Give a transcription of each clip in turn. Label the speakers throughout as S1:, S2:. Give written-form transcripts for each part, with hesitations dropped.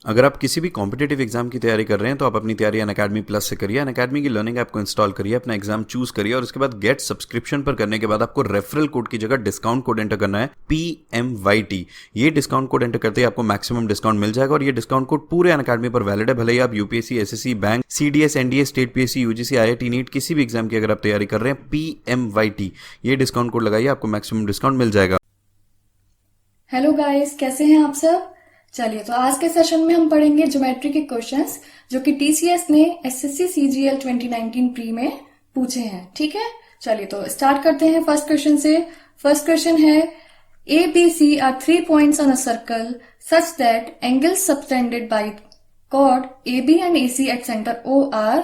S1: अगर आप किसी भी कॉम्पिटेटिव एग्जाम की तैयारी कर रहे हैं तो आप अपनी तैयारी अनअकैडमी प्लस से करिए। अनअकैडमी की लर्निंग ऐप को इंस्टॉल करिए, अपना एग्जाम चूज करिए और उसके बाद गेट सब्सक्रिप्शन पर करने के बाद आपको रेफरल कोड की जगह डिस्काउंट कोड एंटर करना है PMYT। ये डिस्काउंट कोड एंटर करते ही आपको मैक्सिमम डिस्काउंट मिल जाएगा और ये डिस्काउंट कोड पूरे अनअकैडमी पर वैलिड है। भले ही आप UPSC, SSC, bank, CDS, NDA, state PSC, UGC, IIT, NEET किसी भी एग्जाम की अगर आप तैयारी कर रहे हैं, PMYT ये डिस्काउंट कोड लगाइए, आपको मैक्सिमम डिस्काउंट मिल जाएगा।
S2: हेलो गाइस, कैसे हैं आप सब। चलिए, तो आज के सेशन में हम पढ़ेंगे ज्योमेट्री के क्वेश्चंस जो कि TCS ने SSC CGL 2019 प्री में पूछे हैं। ठीक है, चलिए तो स्टार्ट करते हैं फर्स्ट क्वेश्चन से। फर्स्ट क्वेश्चन है ABC are 3 points on a circle such that angles subtended by chord AB and AC at center O are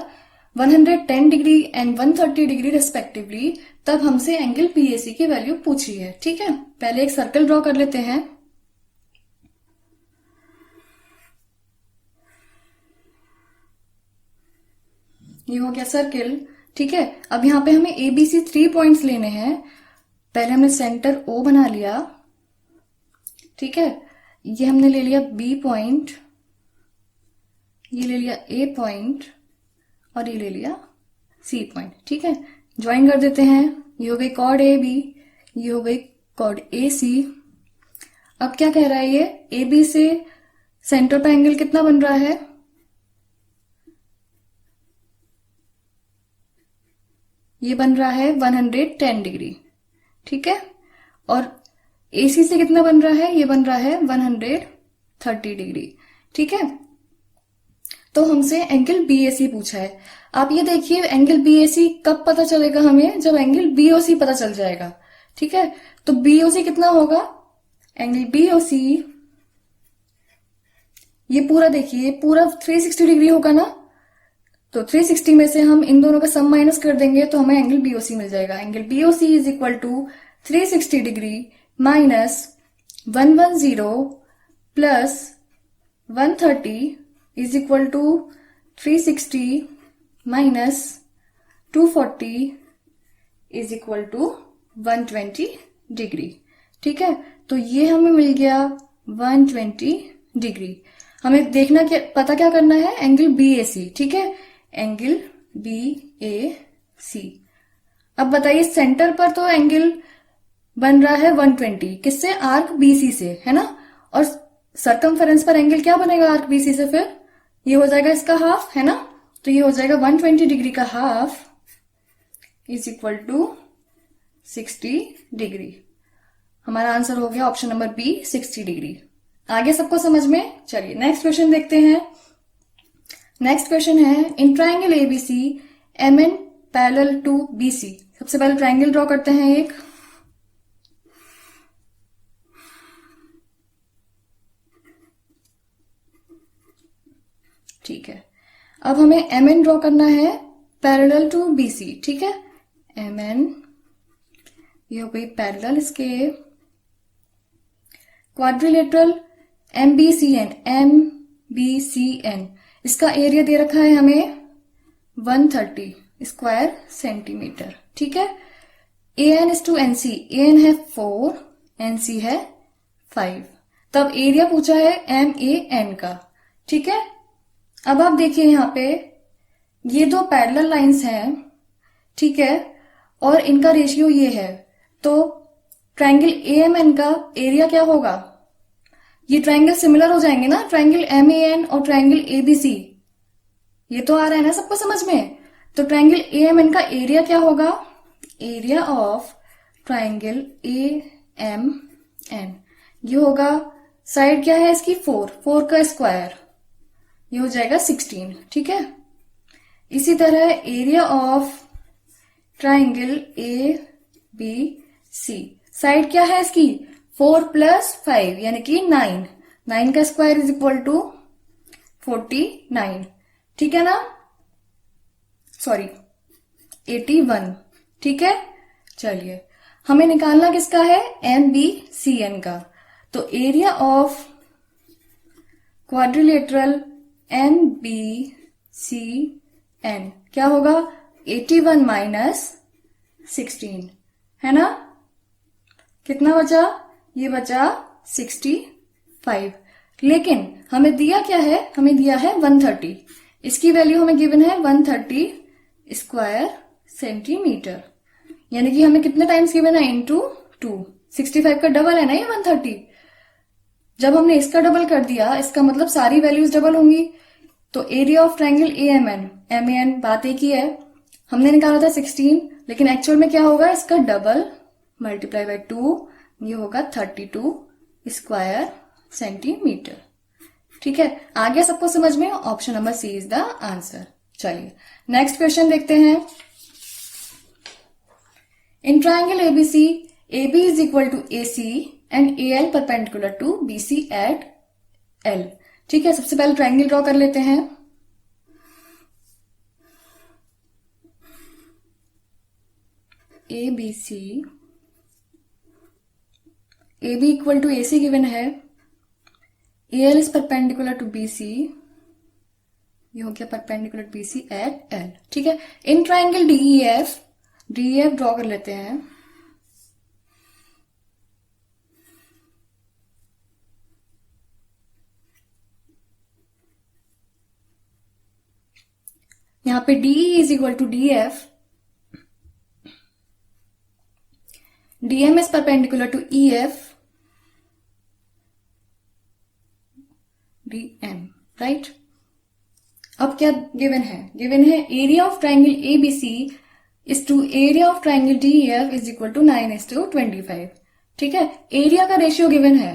S2: 110 degree and 130 degree respectively. तब हमसे एंगल BAC की वैल्यू पूछी है। ठीक है, पहले एक सर्कल ड्रॉ कर लेते हैं। ये हो गया सर्किल। ठीक है, अब यहाँ पे हमें ABC 3 पॉइंट्स लेने हैं। पहले हमने सेंटर O बना लिया। ठीक है, ये हमने ले लिया B पॉइंट, ये ले लिया A पॉइंट और ये ले लिया C पॉइंट। ठीक है, ज्वाइन कर देते हैं। ये हो गई कॉर्ड AB, ये हो गई कॉर्ड AC। अब क्या कह रहा है ये, AB से सेंटर पे एंगल कितना बन रहा है, ये बन रहा है 110 डिग्री। ठीक है, और AC से कितना बन रहा है, ये बन रहा है 130 डिग्री। ठीक है, तो हमसे एंगल BAC पूछा है। आप ये देखिए, एंगल BAC कब पता चलेगा हमें, जब एंगल BOC पता चल जाएगा। ठीक है, तो BOC कितना होगा, एंगल BOC ये पूरा देखिए, पूरा 360 डिग्री होगा ना। तो 360 में से हम इन दोनों का सम माइनस कर देंगे तो हमें एंगल BOC मिल जाएगा। Angle BOC is equal to 360 degree minus 110 plus 130 is equal to 360 minus 240 is equal to 120 degree. ठीक है, तो ये हमें मिल गया 120 डिग्री। हमें देखना क्या, पता क्या करना है, एंगल BAC। ठीक है, एंगल BAC। अब बताइए, सेंटर पर तो एंगल बन रहा है 120, किससे, आर्क BC से, है ना। और सर्कमफेरेंस पर एंगल क्या बनेगा आर्क BC से, फिर ये हो जाएगा इसका हाफ, है ना। तो ये हो जाएगा 120 डिग्री का half is equal to 60 degree. हमारा आंसर हो गया ऑप्शन नंबर B, 60 डिग्री। आगे सबको समझ में। चलिए नेक्स्ट क्वेश्चन देखते हैं। नेक्स्ट क्वेश्चन है, in triangle ABC MN parallel to BC। सबसे पहले ट्राइंगल ड्रॉ करते हैं एक। ठीक है, अब हमें MN ड्रॉ करना है पैरेलल टू BC। ठीक है, MN ये हो गई पैरेलल इसके। क्वाड्रिलेटरल MBCN इसका एरिया दे रखा है हमें 130 स्क्वायर सेंटीमीटर। ठीक है, AN is to NC, AN है 4, NC है 5। तब एरिया पूछा है MAN का। ठीक है, अब आप देखिए यहाँ पे ये दो पैरेलल लाइंस हैं। ठीक है, और इनका रेशियो ये है, तो ट्रायंगल AMN का एरिया क्या होगा, ये ट्रायंगल सिमिलर हो जाएंगे ना, ट्रायंगल MAN और ट्रायंगल ABC। ये तो आ रहा है ना सबको समझ में। तो ट्रायंगल AMN का एरिया क्या होगा, एरिया ऑफ ट्रायंगल AMN ये होगा, साइड क्या है इसकी 4 का स्क्वायर, ये हो जाएगा 16। ठीक है, इसी तरह area of triangle ABC, side क्या है इसकी 4 प्लस 5 यानी कि 9 का स्क्वायर इज इक्वल टू 49। ठीक है ना, सॉरी 81। ठीक है, चलिए हमें निकालना किसका है, MBCN का। तो एरिया ऑफ क्वाड्रिलेटरल MBCN क्या होगा, 81 माइनस 16, है ना। कितना बचा, ये बचा 65। लेकिन हमें दिया क्या है, हमें दिया है 130, इसकी वैल्यू हमें गिवन है 130 स्क्वायर सेंटीमीटर, यानी कि हमें कितने टाइम्स गिवन है, इंटू 2, 65 का डबल है ना ये 130। जब हमने इसका डबल कर दिया, इसका मतलब सारी वैल्यूज डबल होंगी। तो एरिया ऑफ ट्राइंगल एम बात एक ही है, हमने निकाला था 16, लेकिन एक्चुअल में क्या होगा, इसका डबल मल्टीप्लाई बाय 2, ये होगा 32 स्क्वायर सेंटीमीटर। ठीक है, आ गया सबको समझ में, option number C is the answer. चलिए नेक्स्ट क्वेश्चन देखते हैं। In triangle ABC, AB is equal to AC and AL perpendicular to BC at L। ठीक है, सबसे पहले ट्राइंगल ड्रॉ कर लेते हैं। ABC, AB equal to AC given है, AL is perpendicular to BC, ये हो गया perpendicular to BC at L। ठीक है, इन ट्राइंगल DEF ड्रॉ कर लेते हैं। यहां पे DE is equal to DF, DM इज perpendicular to EF, DM, right. अब क्या गिवन है, गिवन है area of triangle ABC is to area of triangle DEF is equal to 9:25। ठीक है, एरिया का रेशियो गिवन है,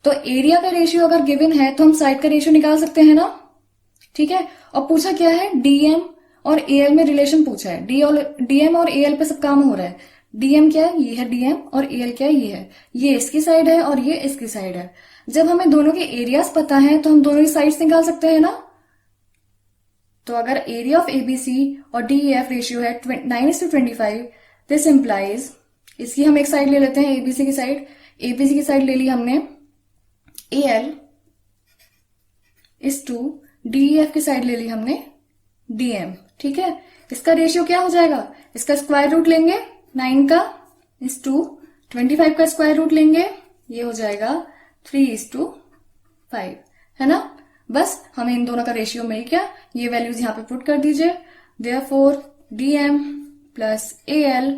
S2: तो एरिया का रेशियो अगर गिवन है तो हम साइड का रेशियो निकाल सकते हैं ना। ठीक है, और पूछा क्या है, DM और AL में रिलेशन पूछा है, DM और AL पे सब काम हो रहा है। DM क्या है, ये है DM, और AL क्या है, ये है, ये इसकी साइड है और ये इसकी साइड है। जब हमें दोनों के एरियाज पता है तो हम दोनों की साइड्स निकाल सकते हैं ना। तो अगर एरिया ऑफ ABC और DEF रेशियो है 9:25, दिस इंप्लाइज, इसकी हम एक साइड ले लेते हैं, ABC की साइड ले ली हमने, AL इज टू DEF की साइड ले ली हमने DM। ठीक है, इसका रेशियो क्या हो जाएगा, इसका स्क्वायर रूट लेंगे 9 का, इज टू 25 का स्क्वायर रूट लेंगे, ये हो जाएगा 3:5, है ना। बस हमें इन दोनों का रेशियो मिल गया, ये वैल्यूज यहां पे पुट कर दीजिए। Therefore DM plus AL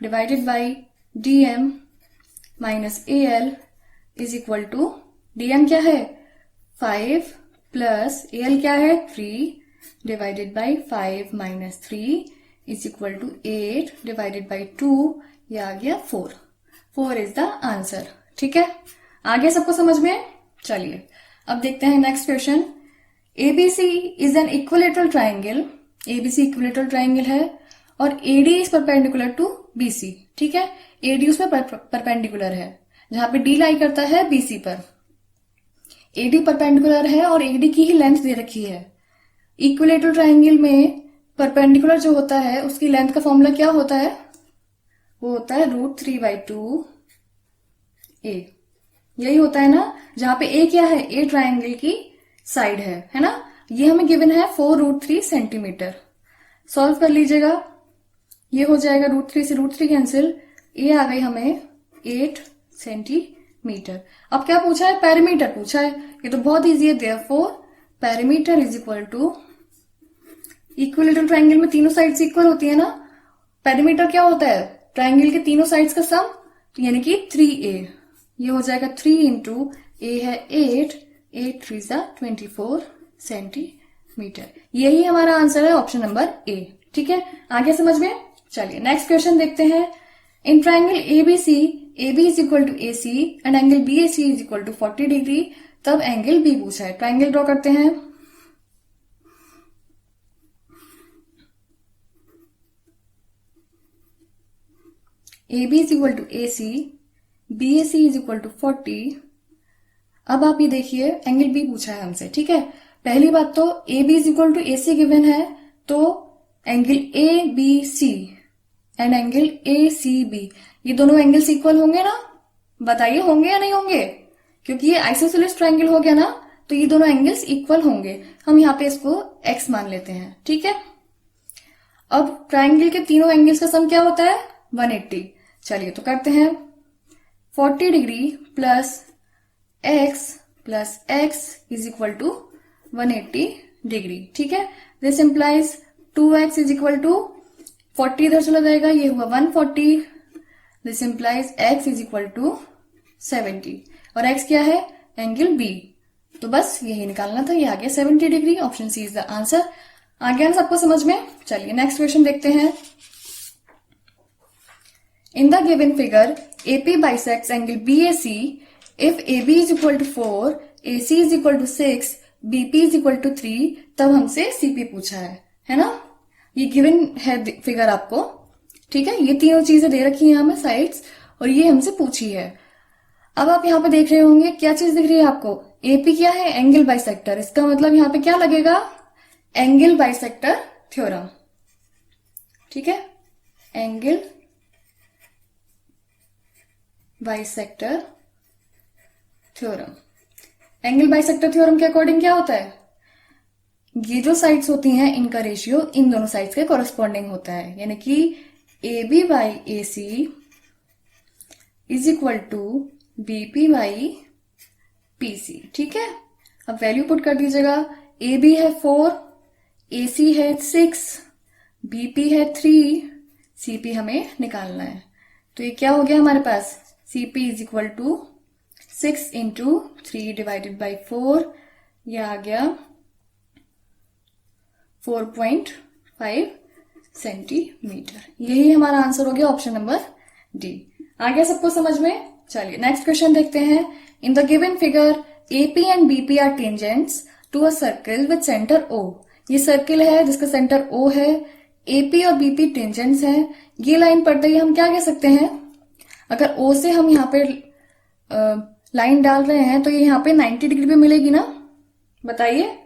S2: divided by DM minus AL is equal to, DM क्या है 5 प्लस AL क्या है 3 divided by 5 minus 3 is equal to 8 divided by 2, ये आ गया 4 इज द आंसर। ठीक है, आ गया सबको समझ में। चलिए अब देखते हैं next question. ABC is an equilateral triangle, ABC equilateral triangle है और AD is perpendicular to BC। ठीक है, AD उसमें परपेंडिकुलर है, जहां पे D लाई करता है BC पर। AD परपेंडिकुलर है और AD की ही लेंथ दे रखी है। इक्विलेटरल ट्राइंगल में परपेंडिकुलर जो होता है उसकी लेंथ का फॉर्मूला क्या होता है, वो होता है √3/2 A। यही होता है ना, जहां पे A क्या है, A ट्राइंगल की साइड है ना। ये हमें गिवन है 4√3 सेंटीमीटर। सॉल्व कर लीजिएगा, ये हो जाएगा √3 से √3 कैंसिल, A आ गई हमें 8 सेंटीमीटर। अब क्या पूछा है, पेरीमीटर पूछा है, ये तो बहुत इजी है। Therefore perimeter is equal to, equilateral triangle में तीनों साइड्स इक्वल होती है ना, पेरीमीटर क्या होता है, ट्राइंगल के तीनों साइड्स का सम, यानी कि 3A। ये हो जाएगा 3 इंटू A है 8 3 24 सेंटीमीटर। यही हमारा आंसर है, ऑप्शन नंबर A। ठीक है, आगे समझ में। चलिए नेक्स्ट क्वेश्चन देखते हैं। In triangle ABC, AB is equal to AC and angle BAC is equal to 40 degree, तब एंगल B पूछा है। ट्राइंगल ड्रॉ करते हैं। AB is equal to AC, BAC is equal to 40। अब आप ये देखिए, एंगल B पूछा है हमसे। ठीक है, पहली बात तो AB is equal to AC given है, तो angle ABC and angle ACB, ये दोनों एंगल्स इक्वल होंगे ना, बताइए होंगे या नहीं होंगे, क्योंकि ये आइसोसेलेस ट्राइंगल हो गया ना, तो ये दोनों एंगल्स इक्वल होंगे। हम यहाँ पे इसको x मान लेते हैं। ठीक है, अब ट्राइंगल के तीनों एंगल्स का सम क्या होता है 180। चलिए तो करते हैं, 40 degree plus x plus x is equal to 180 degree. ठीक है, this implies 2x is equal to 40 इधर चला जाएगा, ये हुआ 140। This implies x is equal to 70 और x क्या है, एंगल B। तो बस यही निकालना था, ये आ गया 70 degree. Option c is the answer. आ गया ना सबको समझ में? चलिए नेक्स्ट क्वेश्चन देखते हैं। In the given figure AP bisects angle BAC if AB is equal to 4, AC is equal to 6, BP is equal to 3, तब हमसे CP पूछा है ना? ये गिवन है फिगर आपको, ठीक है? ये तीनों चीजें दे रखी हैं हमें साइड्स और ये हमसे पूछी है। अब आप यहाँ पे देख रहे होंगे क्या चीज दिख रही है आपको, AP क्या है, एंगल बाइसेक्टर। इसका मतलब यहाँ पे क्या लगेगा, एंगल बाइसेक्टर थ्योरम। ठीक है, angle bisector theorem. Angle bisector theorem के अकॉर्डिंग क्या होता है, ये जो साइड्स होती हैं इनका रेशियो इन दोनों साइड्स के कॉरेस्पॉन्डिंग होता है, यानी कि AB by AC is equal to BP by PC। ठीक है, अब वैल्यू पुट कर दीजिएगा। AB है 4, AC है 6, BP है 3, CP हमें निकालना है। तो ये क्या हो गया हमारे पास, CP is equal to 6 into 3 divided by 4, यह आ गया 4.5 सेंटीमीटर। यही हमारा आंसर हो गया ऑप्शन नंबर डी। आ गया सबको समझ में? चलिए नेक्स्ट क्वेश्चन देखते हैं। In the given figure AP and BP are tangents to a circle with centre O। ये सर्किल है जिसका सेंटर O है, AP और BP टेंजेंट्स हैं। ये लाइन पढ़ते ही हम क्या कह सकते हैं, अगर O से हम यहाँ पे लाइन डाल रहे हैं तो ये यहाँ पे 90 डिग्री पे मिलेगी ना, बताइए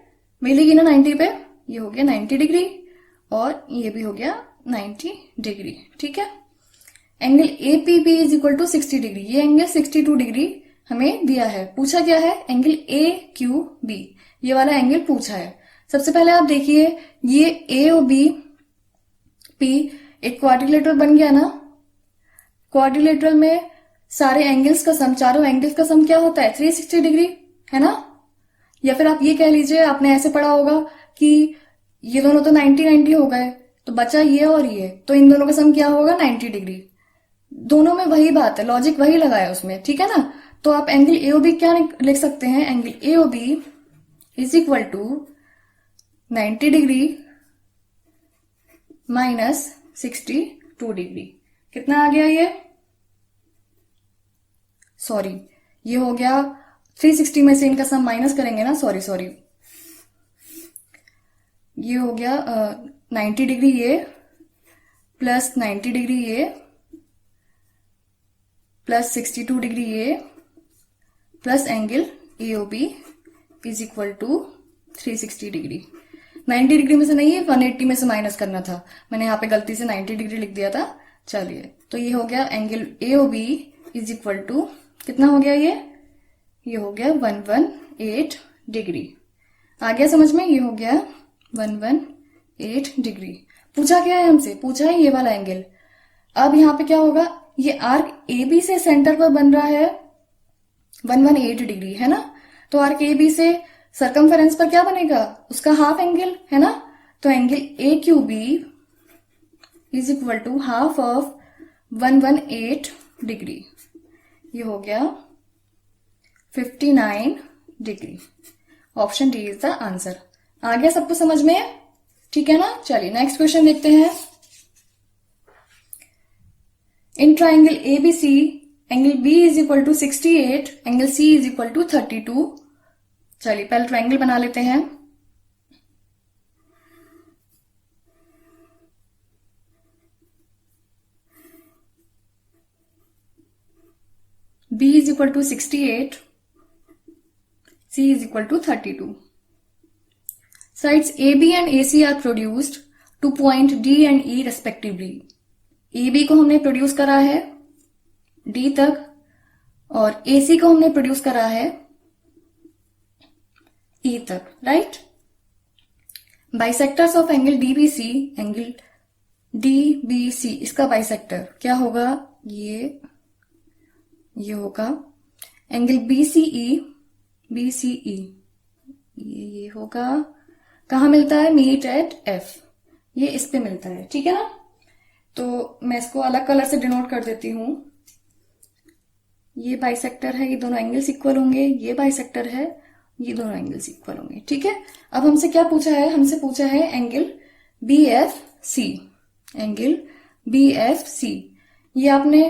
S2: मिलेगी ना 90 पे? ये हो गया 90 डिग्री और ये भी हो गया 90 डिग्री। ठीक है, angle APB is equal to 60 degree. ये एंगल 62 डिग्री हमें दिया है। पूछा क्या है, एंगल AQB, ये वाला एंगल पूछा है। सबसे पहले आप देखिए ये A और BP एक क्वाड्रिलेटरल बन गया ना। क्वाड्रिलेटरल में सारे एंगल्स का सम, चारों एंगल्स का सम क्या होता है, 360 डिग्री, है ना? या फिर आप ये कह लीजिए, आपने ऐसे पढ़ा होगा कि ये दोनों तो 90-90 हो गए, तो बचा ये और ये, तो इन दोनों का सम क्या होगा, 90 डिग्री। दोनों में वही बात है, लॉजिक वही लगाया उसमें, ठीक है ना? तो आप एंगल AOB क्या लिख सकते हैं, angle AOB is equal to 90 degree minus 62 degree. कितना आ गया ये, सॉरी ये हो गया 360 में से इनका सम माइनस करेंगे ना, सॉरी ये हो गया 90 डिग्री ये प्लस 90 डिग्री ये प्लस 62 डिग्री ये plus angle AOB is equal to 360 degree. 90 degree में से नहीं है, 180 में से माइनस करना था, मैंने यहाँ पे गलती से 90 डिग्री लिख दिया था। चलिए तो ये हो गया angle AOB is equal to कितना हो गया, ये हो गया 118 डिग्री। आ गया समझ में? ये हो गया 118 डिग्री। पूछा क्या है हमसे, पूछा है ये वाला एंगल। अब यहाँ पे क्या होगा, ये आर्क AB से सेंटर पर बन रहा है 118 डिग्री, है ना? तो आर्क AB से सर्कमफेरेंस पर क्या बनेगा, उसका हाफ एंगल, है ना? तो angle AQB is equal to half of 118 degree. ये हो गया 59 degree. Option d is the answer. आ गया सबको समझ में? ठीक है ना? चलिए नेक्स्ट क्वेश्चन देखते हैं। In triangle ABC angle B is equal to 68, angle C is equal to 32। चलिए पहले ट्राइंगल बना लेते हैं। B is equal to 68, C is equal to 32. Sides AB and AC are produced to point D and E respectively. AB को हमने produce करा है D तक और AC को हमने प्रोड्यूस करा है E तक, right? Bisectors of angle DBC, angle DBC इसका बाइसेक्टर क्या होगा, ये होगा एंगल BCE BCE, ये होगा, कहाँ मिलता है, मीट एट F, ये इस पे मिलता है, ठीक है ना। तो मैं इसको अलग कलर से डिनोट कर देती हूं। ये बाइसेक्टर है, ये दोनों एंगल्स इक्वल होंगे, ये बाइसेक्टर है, ये दोनों एंगल्स इक्वल होंगे, ठीक है। अब हमसे क्या पूछा है, हमसे पूछा है एंगल BFC, एंगल BFC। ये आपने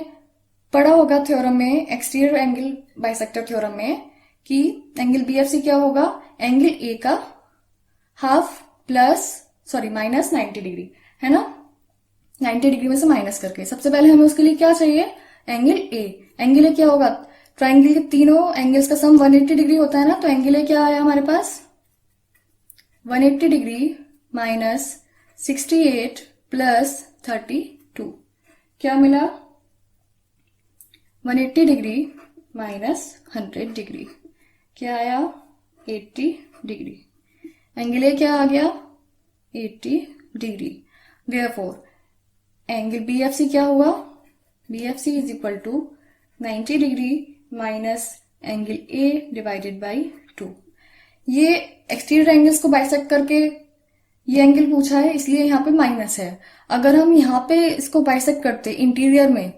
S2: पढ़ा होगा थ्योरम में, एक्सटीरियर एंगल बाइसेक्टर थ्योरम में, कि एंगल BFC क्या होगा, एंगल A का हाफ माइनस 90 डिग्री, है ना। 90 डिग्री में से माइनस करके सबसे पहले हमें उसके लिए क्या चाहिए, एंगल A। एंगल A क्या होगा, ट्राइंगल के तीनों एंगल्स का सम 180 डिग्री होता है ना, तो एंगल A क्या आया हमारे पास, 180 डिग्री माइनस 68 प्लस 32, क्या मिला, 180 डिग्री माइनस 100 डिग्री, क्या आया, 80 डिग्री। एंगल A क्या आ गया, 80 डिग्री। देयरफॉर एंगल BFC क्या हुआ, BFC is equal to 90 degree minus angle A divided by 2। ये एक्सटीरियर एंगल्स को बाइसेक्ट करके ये एंगल पूछा है, इसलिए यहाँ पे माइनस है। अगर हम यहाँ पे इसको बाइसेक्ट करते इंटीरियर में,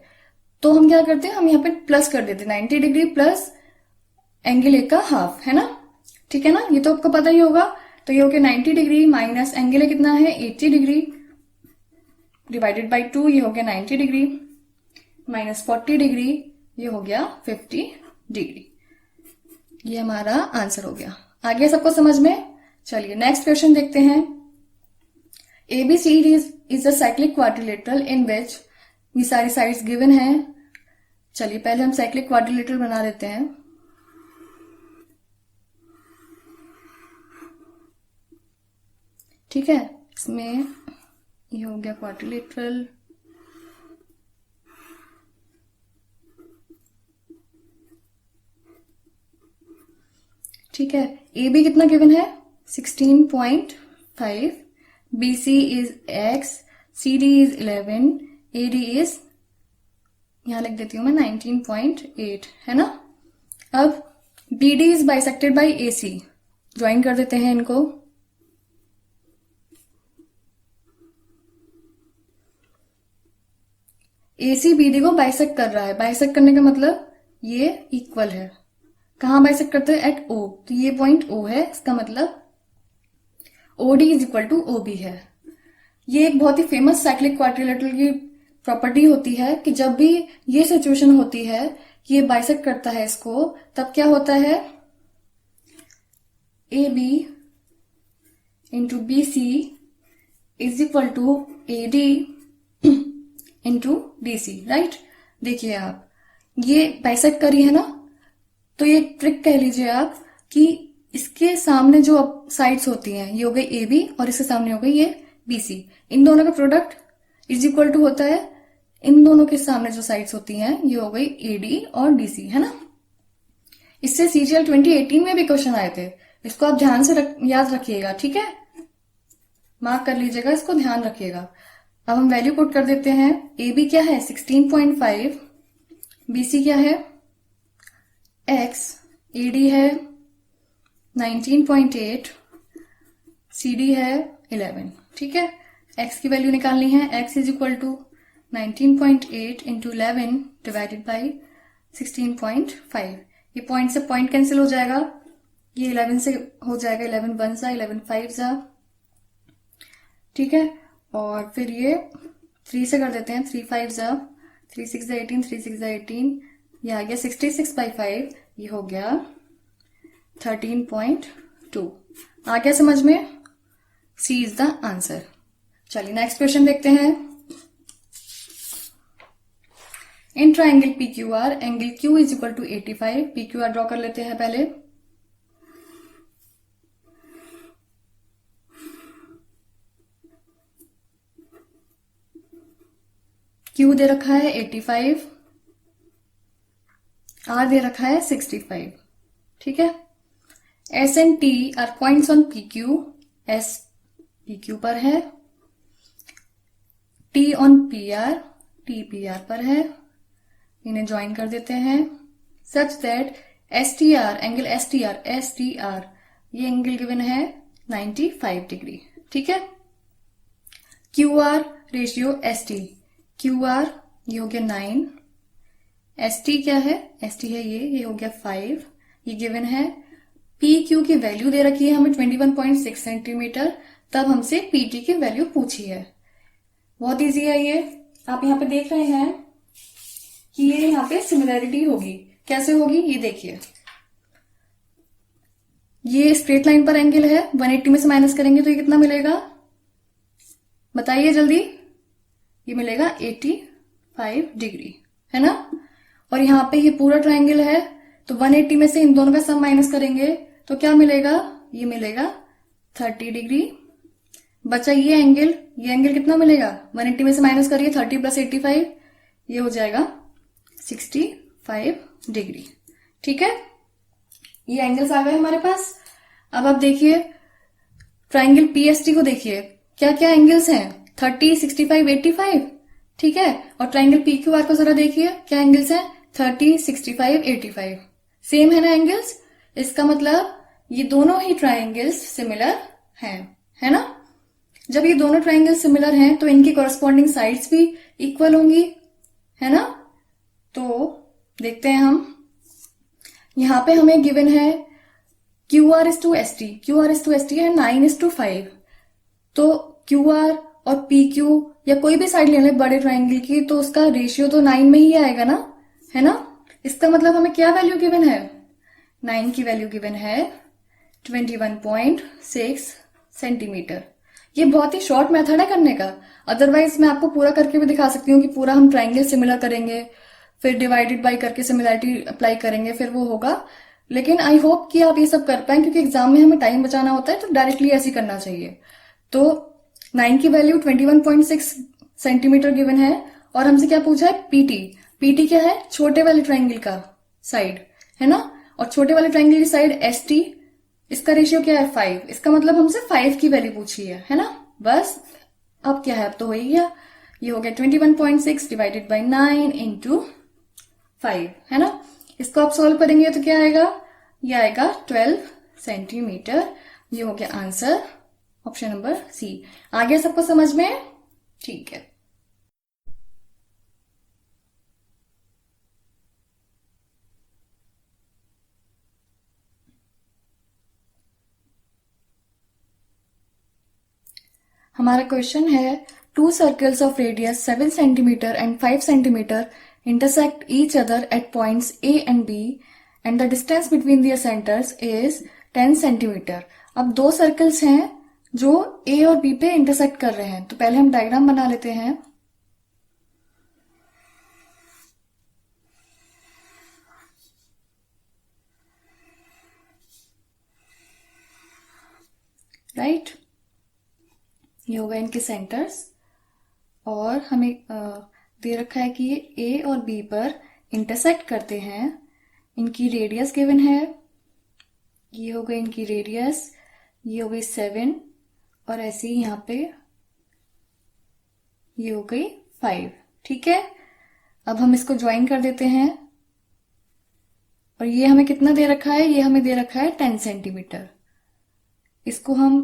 S2: तो हम क्या करते हैं, हम यहाँ पे प्लस कर देते, 90 डिग्री प्लस एंगल A का हाफ, है ना, ठीक है ना, ये तो आपको पता ही होगा। तो ये हो गया 90 डिग्री माइनस एंगल A कितना है, 80 डिग्री डिवाइडेड बाई 2, ये हो गया 90 डिग्री माइनस 40 डिग्री, ये हो गया 50 डिग्री। ये हमारा आंसर हो गया। आगे सबको समझ में। चलिए नेक्स्ट क्वेश्चन देखते हैं। ABCD is a cyclic quadrilateral in which, ये सारी साइड्स गिवन है। चलिए पहले हम साइक्लिक क्वाड्रिलेटरल बना देते हैं। ठीक है, इसमें ये हो गया क्वाड्रिलेटरल, ठीक है। AB कितना गिवन है, 16.5, BC is X, CD is 11, AD is, यहां लिख देती हूं मैं 19.8, है ना। अब BD is bisected by AC, join कर देते हैं इनको। AC BD को बाइसेक्ट कर रहा है, बाइसेक्ट करने का मतलब ये इक्वल है। कहां बाइसेक्ट करते हैं, एट O, तो ये पॉइंट O है, इसका मतलब OD is equal to OB है। ये एक बहुत ही फेमस साइक्लिक क्वाड्रिलेटरल की प्रॉपर्टी होती है कि जब भी ये सिचुएशन होती है कि ये बाइसेक्ट करता है इसको, तब क्या होता है, AB into BC is equal to AD into DC, right. देखिए आप, ये बाइसेक्ट करी है ना, तो ये ट्रिक कह लीजिए आप कि इसके सामने जो साइड्स होती हैं, ये हो गई AB और इसके सामने हो गई ये BC, इन दोनों का प्रोडक्ट इज इक्वल टू होता है इन दोनों के सामने जो साइड्स होती हैं, ये हो गई AD और DC, है ना। इससे CGL 2018 में भी क्वेश्चन आए थे, इसको आप ध्यान से याद रखिएगा, ठीक है, मार्क कर लीजिएगा, इसको ध्यान रखिएगा। अब हम वैल्यू पुट कर देते हैं। AB क्या है 16.5, BC क्या है X, AD है 19.8, CD है 11, ठीक है। X की वैल्यू निकालनी है, X is equal to 19.8 into 11 divided by 16.5। ये पॉइंट से पॉइंट कैंसिल हो जाएगा, ये 11 से हो जाएगा, 11 वन सा 11 फाइव सा, ठीक है। और फिर ये 3 से कर देते हैं, 3 5 सा 3 6 सा 18, 3 6 सा 18, ये आ गया 66/5, ये हो गया 13.2। आ गया समझ में, C इज द आंसर। चलिए नेक्स्ट क्वेश्चन देखते हैं। In triangle PQR angle Q is equal to 85, PQR draw कर लेते हैं पहले। Q दे रखा है 85, R दे रखा है 65, ठीक है। S and T are points on PQ, S PQ पर है, T on PR, T PR पर है, इन्हें ज्वाइन कर देते हैं such that S T R, angle S T R, S T R, ये एंगल गिवन है 95 डिग्री, ठीक है। Q are ratio S T, Q are ये हो गया 9, एस टी क्या है, एस टी है ये हो गया 5, ये गिवन है। पी क्यू की वैल्यू दे रखी है हमें 21.6 सेंटीमीटर, तब हमसे पीटी की वैल्यू पूछी है। बहुत इजी है ये। आप यहाँ पे देख रहे हैं कि ये यहाँ पे सिमिलैरिटी होगी, कैसे होगी ये देखिए। ये स्ट्रेट लाइन पर एंगल है, 180 में से माइनस करेंगे तो ये कितना मिलेगा, बताइए जल्दी। ये मिलेगा 85 डिग्री, है ना। और यहाँ पे ये पूरा ट्राइंगल है, तो 180 में से इन दोनों का सम माइनस करेंगे तो क्या मिलेगा, ये मिलेगा 30 डिग्री। बचा ये एंगल कितना मिलेगा, 180 में से माइनस करिए 30 प्लस 85, ये हो जाएगा 65 डिग्री, ठीक है। ये एंगल्स आ गए हमारे पास। अब आप देखिए ट्राइंगल पीएसटी को देखिए, क्या क्या एंगल्स हैं, 30, 65, 85, ठीक है। और ट्राइंगल पीक्यूआर को जरा देखिए, क्या एंगल्स हैं, 30, 65, 85, सेम है ना एंगल्स। इसका मतलब ये दोनों ही ट्राइंगल्स सिमिलर हैं, है ना। जब ये दोनों ट्राइंगल्स सिमिलर हैं तो इनकी कॉरस्पॉन्डिंग साइड्स भी इक्वल होंगी, है ना। तो देखते हैं हम, यहां पे हमें गिवन है Q R is to S T, Q R is to S T है 9:5, तो क्यू आर और पी क्यू या कोई भी साइड ले लें बड़े ट्राइंगल की, तो उसका रेशियो तो 9 में ही आएगा ना, है ना। इसका मतलब हमें क्या वैल्यू गिवन है, 9 की वैल्यू गिवन है 21.6 सेंटीमीटर। ये बहुत ही शॉर्ट मेथड है करने का, अदरवाइज मैं आपको पूरा करके भी दिखा सकती हूँ कि पूरा हम ट्राइंगल सिमिलर करेंगे, फिर डिवाइडेड बाय करके सिमिलरिटी अप्लाई करेंगे, फिर वो होगा। लेकिन आई होप कि आप ये सब कर पाए, क्योंकि एग्जाम में हमें टाइम बचाना होता है, तो डायरेक्टली ऐसे करना चाहिए। तो 9 की वैल्यू 21.6 सेंटीमीटर गिवन है, और हमसे क्या पूछा है, पीटी। पीटी क्या है, छोटे वाले ट्राइंगल का साइड, है ना। और छोटे वाले ट्राइंगल की साइड एस टी, इसका रेशियो क्या है 5, इसका मतलब हमसे 5 की वैल्यू पूछी है ना। बस अब क्या है, अब तो हो ही गया, ये हो गया 21.6 डिवाइडेड बाई 9 इंटू 5, है ना। इसको आप सॉल्व करेंगे तो क्या आएगा, ये आएगा 12 सेंटीमीटर। ये हो गया आंसर, ऑप्शन नंबर सी। आ गया सबको समझ में, ठीक है। हमारा क्वेश्चन है, 2 circles of radius 7 centimetre and 5 centimetre intersect each other at points A and B and the distance between their centers is 10 centimetre. अब 2 सर्कल्स हैं जो A और B पे इंटरसेक्ट कर रहे हैं, तो पहले हम डायग्राम बना लेते हैं। राइट, ये होगा इनके सेंटर्स, और हमें दे रखा है कि ये ए और बी पर इंटरसेक्ट करते हैं। इनकी रेडियस गिवन है, ये हो गई इनकी रेडियस, ये हो गई 7, और ऐसे ही यहाँ पे ये हो गई 5, ठीक है। अब हम इसको ज्वाइन कर देते हैं, और ये हमें कितना दे रखा है, ये हमें दे रखा है 10 सेंटीमीटर। इसको हम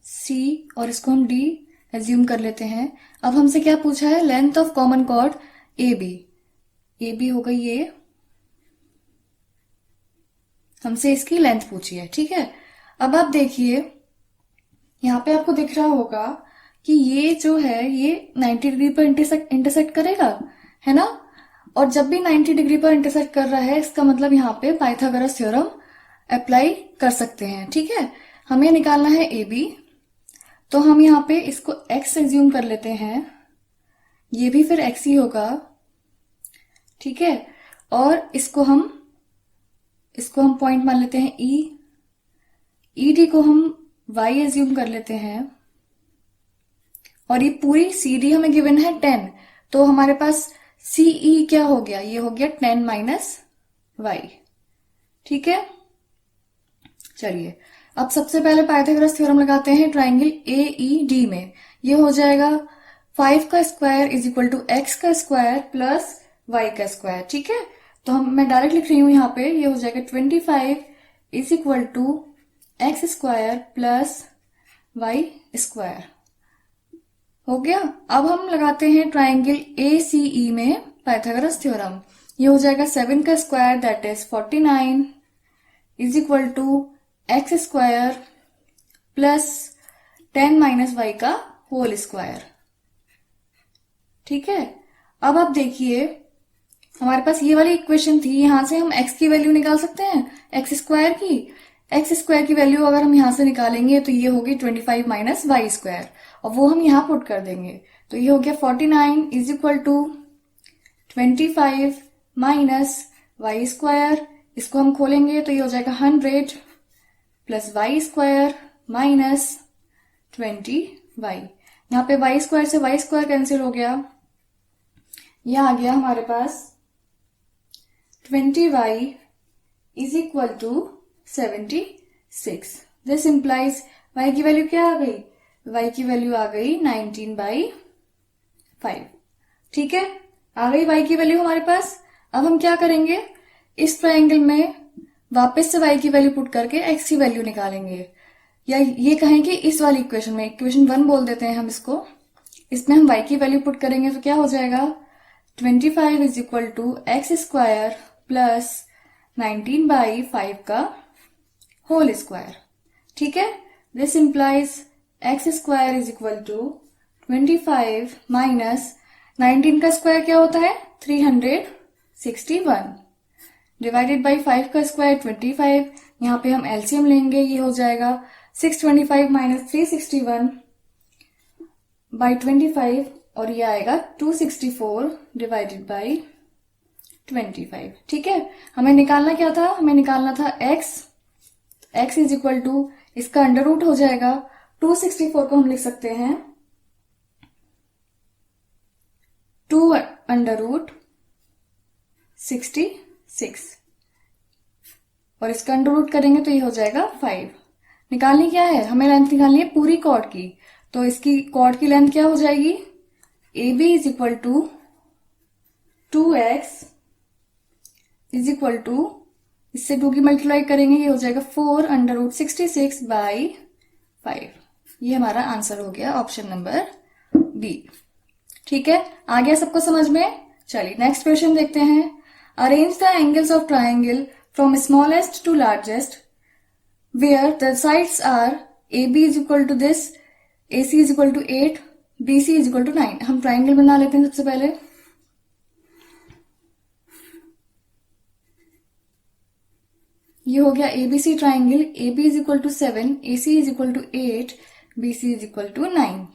S2: C और इसको हम D एज्यूम कर लेते हैं। अब हमसे क्या पूछा है, length of common chord A B हो गई ये, हमसे इसकी लेंथ पूछी है, ठीक है। अब आप देखिए यहाँ पे आपको दिख रहा होगा कि ये जो है ये 90 डिग्री पर इंटरसेक्ट करेगा, है ना। और जब भी 90 डिग्री पर इंटरसेक्ट कर रहा है, इसका मतलब यहाँ पे पाइथागोरस थ्योरम अप्लाई कर सकते हैं, ठीक है। हमें निकालना है ए बी, तो हम यहाँ पे इसको x एज्यूम कर लेते हैं, ये भी फिर x ही होगा, ठीक है। और इसको हम पॉइंट मान लेते हैं ई डी को हम y एज्यूम कर लेते हैं, और ये पूरी सी डी हमें गिवन है 10, तो हमारे पास सी ई क्या हो गया, ये हो गया 10 माइनस y, ठीक है। चलिए अब सबसे पहले पाइथागोरस थ्योरम लगाते हैं ट्राइंगल ए ई डी में। ये हो जाएगा 5 का square is equal to x का स्क्वायर प्लस y का स्क्वायर, ठीक है। तो मैं डायरेक्ट लिख रही हूं यहाँ पे, ये हो जाएगा 25 is equal to x square plus y square. हो गया। अब हम लगाते हैं ट्राइंगल ACE में पाइथागोरस थ्योरम। ये हो जाएगा 7 का square that is 49 is equal to x square plus 10 minus y का होल स्क्वायर। ठीक है। अब आप देखिए हमारे पास ये वाली इक्वेशन थी, यहां से हम x की वैल्यू निकाल सकते हैं, एक्स स्क्वायर की वैल्यू अगर हम यहां से निकालेंगे तो ये होगी 25 माइनस वाई स्क्वायर, और वो हम यहां पुट कर देंगे। तो ये हो गया 49 is equal to 25 minus y square. इसको हम खोलेंगे तो ये हो जाएगा 100 plus y square minus 20y। यहाँ पे वाई स्क्वायर से वाई स्क्वायर कैंसिल हो गया, यह आ गया हमारे पास 20y is equal to 76। This implies y की वैल्यू क्या आ गई, y की वैल्यू आ गई 19/5। ठीक है, आ गई y की वैल्यू हमारे पास। अब हम क्या करेंगे, इस ट्रायंगल में वापस से y की वैल्यू पुट करके x की वैल्यू निकालेंगे, या ये कहें कि इस वाली इक्वेशन में, इक्वेशन 1 बोल देते हैं हम इसको, इसमें हम y की वैल्यू पुट करेंगे तो क्या हो जाएगा 25 is equal to x square plus 19/5 का होल स्क्वायर। ठीक है, this implies x square is equal to 25 minus 19 का स्क्वायर क्या होता है 361 डिवाइडेड बाई 5 का स्क्वायर 25। यहाँ पे हम एलसीएम लेंगे, ये हो जाएगा 625 माइनस 361 बाई 25, और ये आएगा 264 डिवाइडेड बाई 25। ठीक है, हमें निकालना क्या था, हमें निकालना था x इज इक्वल टू, इसका अंडर रूट हो जाएगा 264 को हम लिख सकते हैं 2 अंडर रूट 66, और इसका अंडर रूट करेंगे तो ये हो जाएगा 5। निकालनी क्या है, हमें लेंथ निकालनी है पूरी कॉर्ड की, तो इसकी कॉर्ड की लेंथ क्या हो जाएगी, AB is equal to 2x is equal to, इससे 2 की मल्टीप्लाई करेंगे, ये हो जाएगा 4 अंडर रूट 66 बाई 5। ये हमारा आंसर हो गया ऑप्शन नंबर बी। ठीक है, आ गया सबको समझ में। चलिए नेक्स्ट क्वेश्चन देखते हैं। Arrange the angles of triangle from smallest to largest where the sides are AB is equal to this, AC is equal to 8, BC is equal to 9। हम ट्राइंगल बना लेते हैं सबसे पहले। ये हो गया ABC triangle, AB is equal to 7, AC is equal to 8, BC is equal to 9।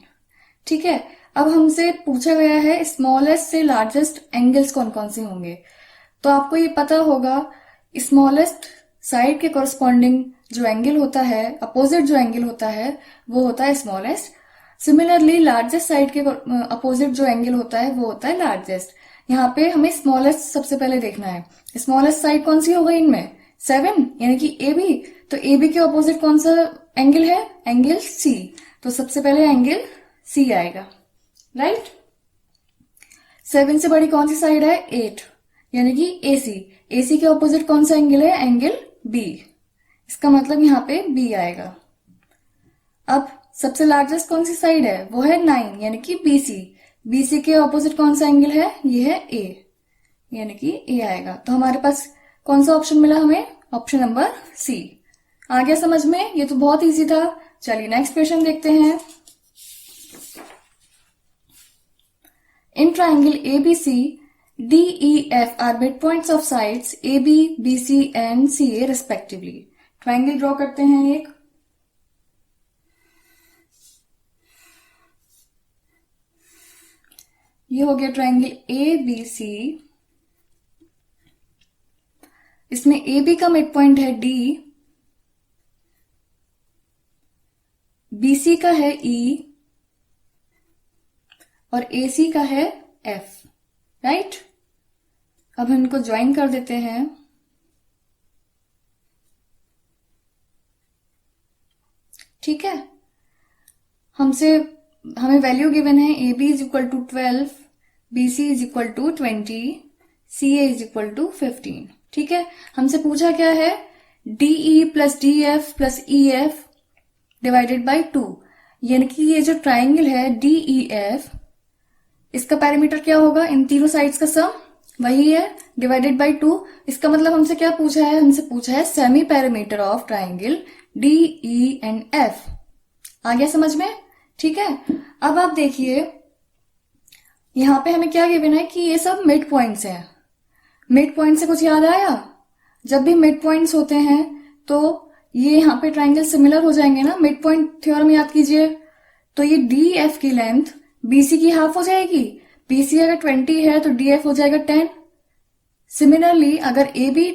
S2: ठीक है, अब हमसे पूछा गया है स्मॉलेस्ट से लार्जेस्ट एंगल्स कौन कौन से होंगे। तो आपको ये पता होगा स्मॉलेस्ट साइड के कॉरस्पॉन्डिंग जो एंगल होता है, अपोजिट जो एंगल होता है वो होता है स्मॉलेस्ट। सिमिलरली लार्जेस्ट साइड के अपोजिट जो एंगल होता है वो होता है लार्जेस्ट। यहाँ पे हमें स्मॉलेस्ट सबसे पहले देखना है, स्मॉलेस्ट साइड कौन सी हो गई इनमें 7, यानी कि AB। तो AB के अपोजिट कौन सा एंगल है, एंगल C, तो सबसे पहले एंगल C आएगा, राइट। 7 से बड़ी कौन सी साइड है 8, यानी कि AC। AC के अपोजिट कौन सा एंगल है, एंगल B, इसका मतलब यहाँ पे B आएगा। अब सबसे लार्जेस्ट कौन सी साइड है, वो है 9, यानी कि BC। BC के ऑपोजिट कौन सा एंगल है, ये है A, यानी कि A आएगा। तो हमारे पास कौन सा ऑप्शन मिला हमें, ऑप्शन नंबर C। आ गया समझ में, ये तो बहुत इजी था। चलिए नेक्स्ट क्वेश्चन देखते हैं। In triangle ABC DEF are mid points of sides AB, BC and CA respectively. Triangle draw करते हैं एक। ये हो गया ट्राइंगल ABC, इसमें AB का मिड पॉइंट है D, BC का है E और AC का है F, राइट। अब हम इनको ज्वाइन कर देते हैं। ठीक है, हमें वैल्यू गिवन है AB is equal to 12, BC is equal to 20, C A is equal to 15। ठीक है, हमसे पूछा क्या है, DE plus D F plus E F divided by 2, यानी कि ये जो ट्राइंगल है डीई एफ, इसका पैरामीटर क्या होगा, इन तीनों साइड्स का सम वही है, डिवाइडेड बाई 2। इसका मतलब हमसे क्या पूछा है, हमसे पूछा है semi parameter of triangle DE and F. आ गया समझ में? ठीक है, अब आप देखिए यहां पे हमें क्या गिवन है कि ये सब मिड पॉइंट्स हैं। मिड पॉइंट से कुछ याद आया? जब भी मिड पॉइंट्स होते हैं तो ये यहाँ पे ट्राइंगल सिमिलर हो जाएंगे ना, मिड पॉइंट थ्योरम याद कीजिए। तो ये डी एफ की लेंथ बीसी की हाफ हो जाएगी, बीसी अगर 20 है तो डी एफ हो जाएगा 10। सिमिलरली अगर ए बी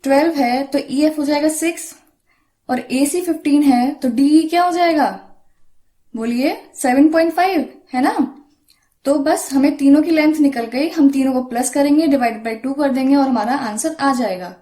S2: 12 है तो ई एफ हो जाएगा 6 और ए सी 15 है तो डी क्या हो जाएगा, बोलिए 7.5 है ना। तो बस हमें तीनों की लेंथ निकल गई, हम तीनों को प्लस करेंगे, डिवाइड बाई 2 कर देंगे और हमारा आंसर आ जाएगा।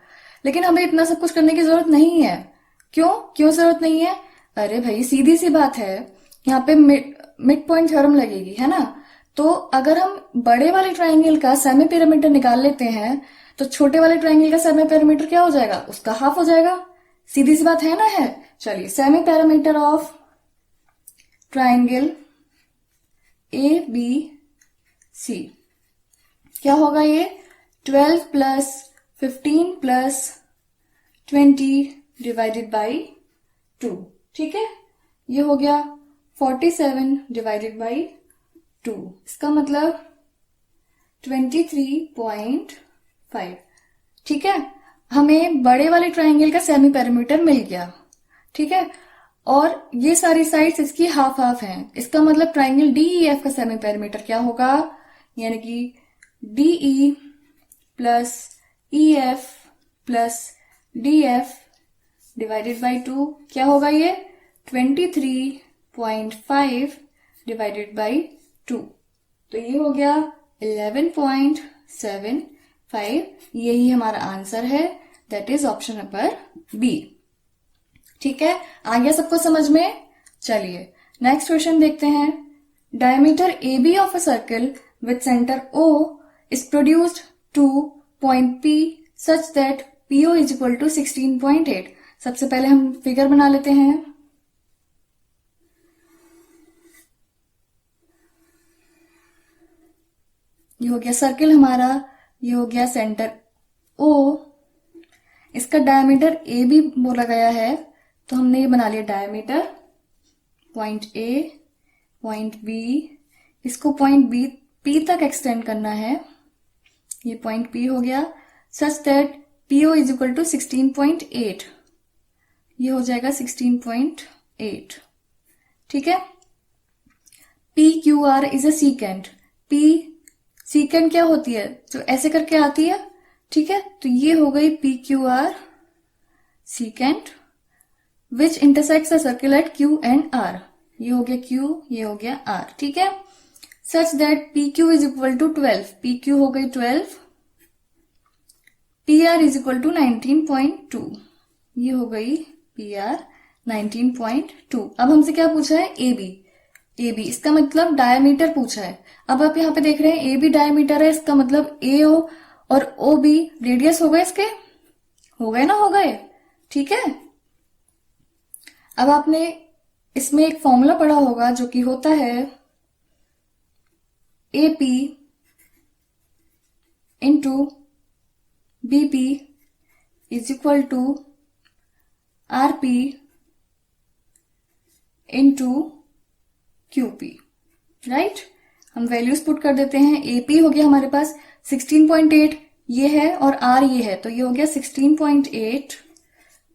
S2: लेकिन हमें इतना सब कुछ करने की जरूरत नहीं है। क्यों जरूरत नहीं है? अरे भाई सीधी सी बात है, यहाँ पे मिड पॉइंट थ्योरम लगेगी, है ना। तो अगर हम बड़े वाले ट्राइंगल का सेमी पैरामीटर निकाल लेते हैं तो छोटे वाले ट्राइंगल का सेमी पैरामीटर क्या हो जाएगा, उसका हाफ हो जाएगा। सीधी सी बात है ना, है। चलिए, semi parameter of triangle A B C क्या होगा, ये 12 प्लस 15 प्लस 20 डिवाइडेड बाई 2। ठीक है, ये हो गया 47 डिवाइडेड बाई 2, इसका मतलब 23.5। ठीक है, हमें बड़े वाले ट्राइंगल का सेमी पैरामीटर मिल गया। ठीक है, और ये सारी साइड्स इसकी हाफ हाफ हैं। इसका मतलब ट्राइंगल डीईएफ का सेमी पैरामीटर क्या होगा, यानी कि DE plus E F plus D F divided by 2 क्या होगा, ये 23.5 डिवाइडेड बाई 2। तो ये हो गया 11.75। यही हमारा आंसर है, that is option number B. ठीक है, आ गया सबको समझ में? चलिए नेक्स्ट क्वेश्चन देखते हैं। Diameter A B of a circle with centre O is produced to point P such that PO is equal to 16.8। सबसे पहले हम फिगर बना लेते हैं। ये हो गया सर्कल हमारा, ये हो गया सेंटर O, इसका डायमीटर ए बी बोला गया है तो हमने ये बना लिया diameter, point A point B, इसको पॉइंट बी पी तक एक्सटेंड करना है, ये पॉइंट पी हो गया, such that PO is equal to 16.8, ये हो जाएगा 16.8। ठीक है, P Q R is a secant. P secant क्या होती है, जो ऐसे करके आती है। ठीक है, तो ये हो गई P Q R secant which intersects a circle at Q and R. ये हो गया क्यू, ये हो गया आर। ठीक है, such that P Q is equal to 12, P Q हो गई 12, P R is equal to 19.2, ये हो गई पी आर 19.2। अब हमसे क्या पूछा है, ए बी। ए बी इसका मतलब डायमीटर पूछा है। अब आप यहाँ पे देख रहे हैं ए बी डायमीटर है, इसका मतलब ए ओ और ओ बी रेडियस हो गए इसके, हो गए ना, हो गए। ठीक है, अब आपने इसमें एक फॉर्मूला पढ़ा होगा जो कि होता है A P into B P is equal to R P into Q P. Right, हम वैल्यूज पुट कर देते हैं। ए पी हो गया हमारे पास 16.8 ये है और आर ये है, तो ये हो गया 16.8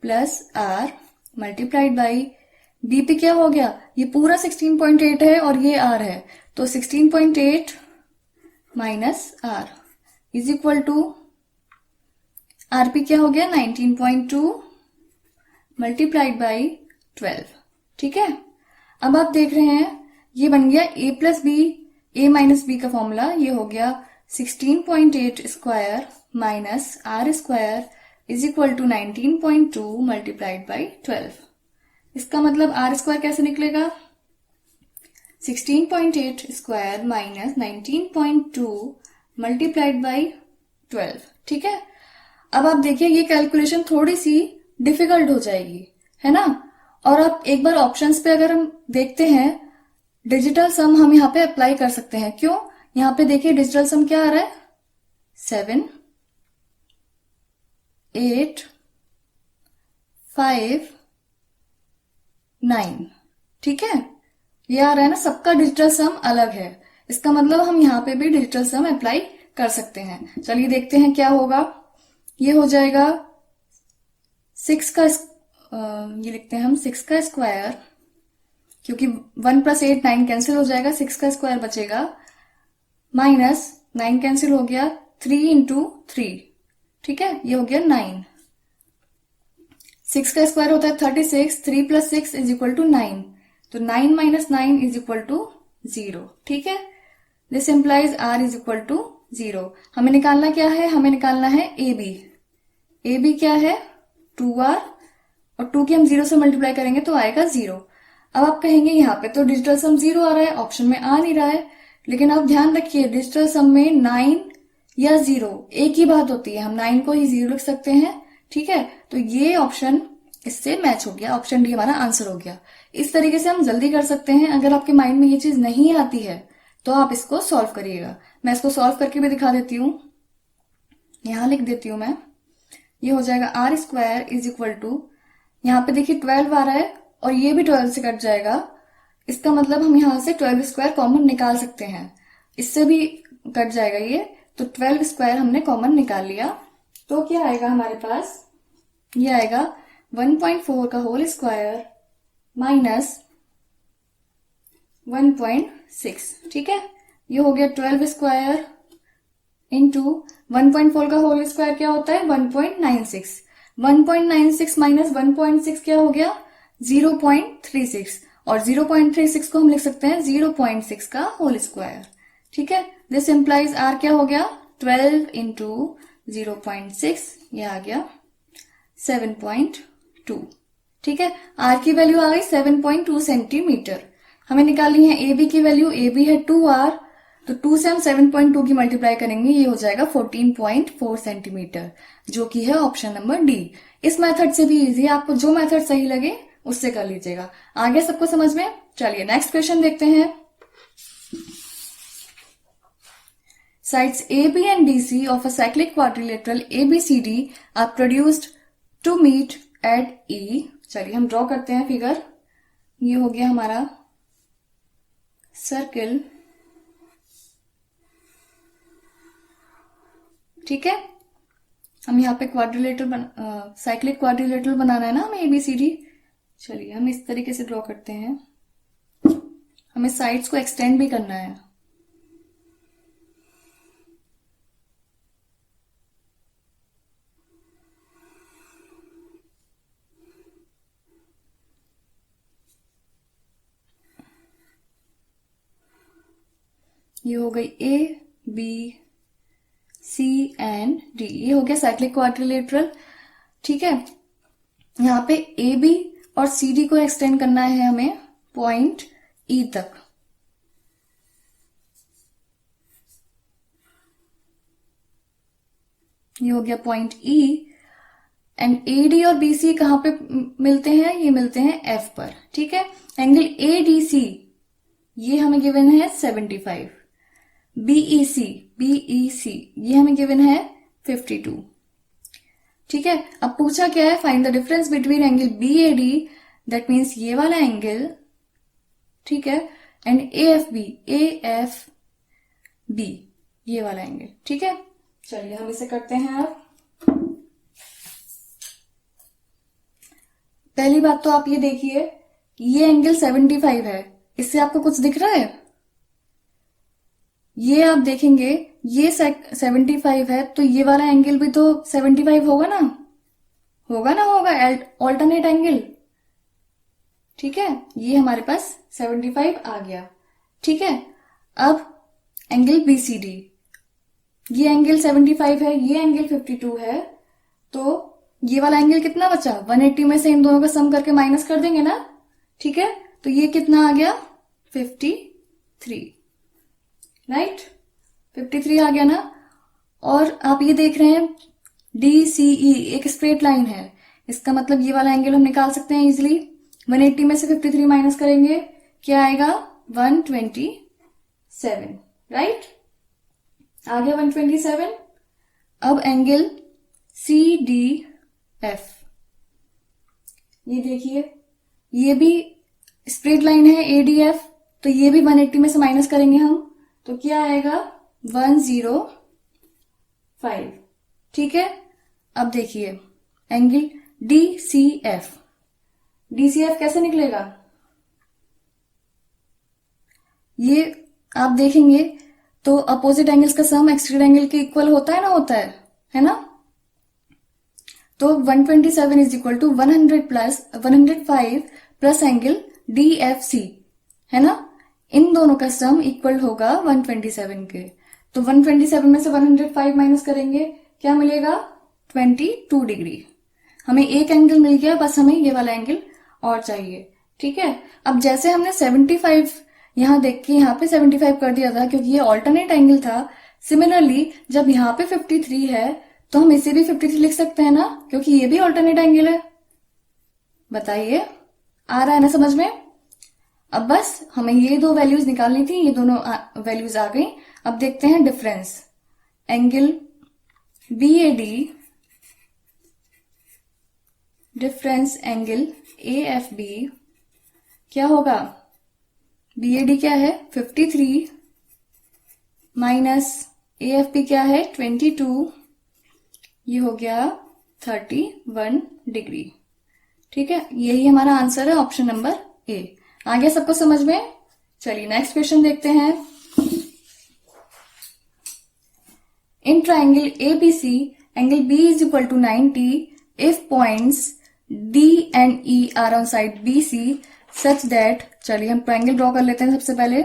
S2: plus R multiplied by BP क्या हो गया, ये पूरा 16.8 है और ये आर है, तो 16.8 minus R is equal to RP क्या हो गया 19.2 मल्टीप्लाइड बाई 12। ठीक है, अब आप देख रहे हैं ये बन गया a plus B, A minus B का फॉर्मूला, ये हो गया 16.8 square minus R square is equal to 19.2 multiplied by 12। इसका मतलब आर स्क्वायर कैसे निकलेगा, 16.8 स्क्वायर माइनस 19.2 मल्टीप्लाइड बाई 12। ठीक है, अब आप देखिए ये कैलकुलेशन थोड़ी सी डिफिकल्ट हो जाएगी, है ना। और आप एक बार ऑप्शंस पे अगर हम देखते हैं, डिजिटल सम हम यहाँ पे अप्लाई कर सकते हैं। क्यों? यहाँ पे देखिए डिजिटल सम क्या आ रहा है, 7, 8, 5, 9। ठीक है, ये आ रहा है ना, सबका डिजिटल सम अलग है। इसका मतलब हम यहाँ पे भी डिजिटल सम अप्लाई कर सकते हैं। चलिए देखते हैं क्या होगा। ये हो जाएगा 6 का ये लिखते हैं हम 6 का स्क्वायर, क्योंकि 1 + 8 9 कैंसिल हो जाएगा, 6 का स्क्वायर बचेगा, माइनस 9 कैंसिल हो गया, 3 × 3। ठीक है, ये हो गया 9। 6 का स्क्वायर होता है 36, 3 + 6 = 9, तो 9 - 9 = 0। ठीक है, दिस इंप्लाइज r = 0। हमें निकालना क्या है, हमें निकालना है ab। ab क्या है, 2r, और 2 की हम 0 से मल्टीप्लाई करेंगे तो आएगा 0। अब आप कहेंगे यहाँ पे तो डिजिटल सम 0 आ रहा है, ऑप्शन में आ नहीं रहा है। लेकिन आप ध्यान रखिए डिजिटल सम में 9 या 0 एक ही बात होती है, हम 9 को ही 0 लिख सकते हैं। ठीक है, तो ये ऑप्शन इससे मैच हो गया, ऑप्शन डी हमारा आंसर हो गया। इस तरीके से हम जल्दी कर सकते हैं। अगर आपके माइंड में ये चीज नहीं आती है तो आप इसको सॉल्व करिएगा। मैं इसको सॉल्व करके भी दिखा देती हूँ, यहां लिख देती हूं मैं। ये हो जाएगा r² = यहाँ पे देखिए 12 आ रहा है और ये भी 12 से कट जाएगा। इसका मतलब हम यहाँ से 12² कॉमन निकाल सकते हैं, इससे भी कट जाएगा ये, तो 12² हमने कॉमन निकाल लिया। तो क्या आएगा हमारे पास, ये आएगा 1.4 का होल स्क्वायर माइनस 1.6। ठीक है, ये हो गया 12² इंटू 1.4 का होल स्क्वायर क्या होता है 1.96। 1.96 माइनस 1.6 क्या हो गया 0.36, और 0.36 को हम लिख सकते हैं 0.6 का होल स्क्वायर। ठीक है, दिस इंप्लाइज आर क्या हो गया 12 × 0.6, ये आ गया 7.2। ठीक है, आर की वैल्यू आ गई 7.2 सेंटीमीटर। हमें निकालनी है ए बी की वैल्यू, ए बी है 2r, तो 2 से हम 7.2 की मल्टीप्लाई करेंगे, ये हो जाएगा 14.4 सेंटीमीटर, जो कि है ऑप्शन नंबर डी। इस मेथड से भी इजी है, आपको जो मेथड सही लगे उससे कर लीजिएगा। आगे सबको समझ में? चलिए नेक्स्ट क्वेश्चन देखते हैं। Sides AB and DC of a cyclic quadrilateral ABCD are produced to meet at E। चलिए हम ड्रॉ करते हैं फिगर। ये हो गया हमारा सर्किल। ठीक है, हम यहाँ पे साइक्लिक क्वाड्रिलेटरल बनाना है ना हमें ABCD। चलिए हम इस तरीके से ड्रॉ करते हैं, हमें साइड्स को एक्सटेंड भी करना है। ये हो गई A, B, C and D, ये हो गया साइक्लिक क्वाड्रिलेटरल। ठीक है, यहाँ पे AB और CD को एक्सटेंड करना है हमें पॉइंट E तक। ये हो गया पॉइंट E, एंड AD और BC कहां पे मिलते हैं, ये मिलते हैं F पर। ठीक है, एंगल ADC ये हमें गिवन है 75, BEC ये हमें गिवन है 52। ठीक है, अब पूछा क्या है, find the difference between angle BAD, that means ये वाला एंगल, ठीक है, एंड AFB ये वाला एंगल। ठीक है, चलिए हम इसे करते हैं। अब पहली बात तो आप ये देखिए, ये एंगल 75 है, इससे आपको कुछ दिख रहा है? ये आप देखेंगे ये 75 है, तो ये वाला एंगल भी तो 75 होगा ना, होगा ऑल्टरनेट एंगल। ठीक है, ये हमारे पास 75 आ गया। ठीक है, अब एंगल BCD, ये एंगल 75 है, ये एंगल 52 है, तो ये वाला एंगल कितना बचा, 180 में से इन दोनों का सम करके माइनस कर देंगे ना। ठीक है, तो ये कितना आ गया 53, राइट, 53 आ गया ना। और आप ये देख रहे हैं DCE एक स्ट्रेट लाइन है, इसका मतलब ये वाला एंगल हम निकाल सकते हैं इजिली। 180 में से 53 माइनस करेंगे, क्या आएगा 127, राइट। आ गया 127। अब एंगल CDF, ये देखिए ये भी स्ट्रेट लाइन है ADF, तो ये भी 180 में से माइनस करेंगे हम, तो क्या आएगा 105, ठीक है। अब देखिए एंगल DCF, DCF कैसे निकलेगा, ये आप देखेंगे तो अपोजिट एंगल्स का सम एक्सट्रीड एंगल के इक्वल होता है ना, होता है ना। तो 127 is equal to 100 plus 105 plus angle DFC, है ना। इन दोनों का सम इक्वल होगा 127 के। तो 127 में से 105 माइनस करेंगे, क्या मिलेगा 22 डिग्री। हमें एक एंगल मिल गया, बस हमें ये वाला एंगल और चाहिए, ठीक है। अब जैसे हमने 75 यहां देख के यहाँ पे 75 कर दिया था क्योंकि ये ऑल्टरनेट एंगल था, सिमिलरली जब यहाँ पे 53 है तो हम इसे भी 53 लिख सकते हैं ना, क्योंकि ये भी ऑल्टरनेट एंगल है। बताइए आ रहा है ना समझ में। अब बस हमें ये दो वैल्यूज निकालनी थी, ये दोनों वैल्यूज आ गई। अब देखते हैं difference. Angle BAD difference angle AFB क्या होगा, BAD क्या है 53 माइनस AFB क्या है 22, ये हो गया 31 डिग्री, ठीक है। यही हमारा आंसर है, ऑप्शन नंबर A। आ गया सबको समझ में। चलिए नेक्स्ट क्वेश्चन देखते हैं। In triangle ABC angle B is equal to 90 if points D and E are on side BC such that, चलिए हम ट्राइंगल ड्रॉ कर लेते हैं। सबसे पहले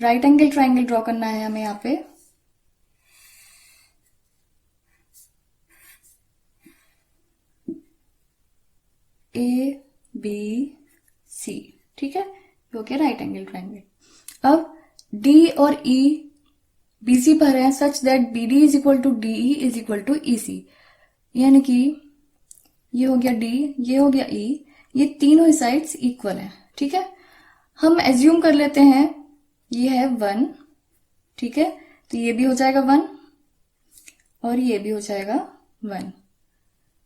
S2: राइट एंगल ट्राइंगल ड्रॉ करना है हमें यहाँ पे। ABC, ठीक है, हो गया राइट एंगल ट्राइंगल। अब D और E BC पर है such that BD is equal to DE is equal to EC, यानी कि ये हो गया D, ये हो गया E, ये तीनों ही साइड्स इक्वल हैं, ठीक है। हम एज्यूम कर लेते हैं ये है 1, ठीक है, तो ये भी हो जाएगा 1 और ये भी हो जाएगा 1,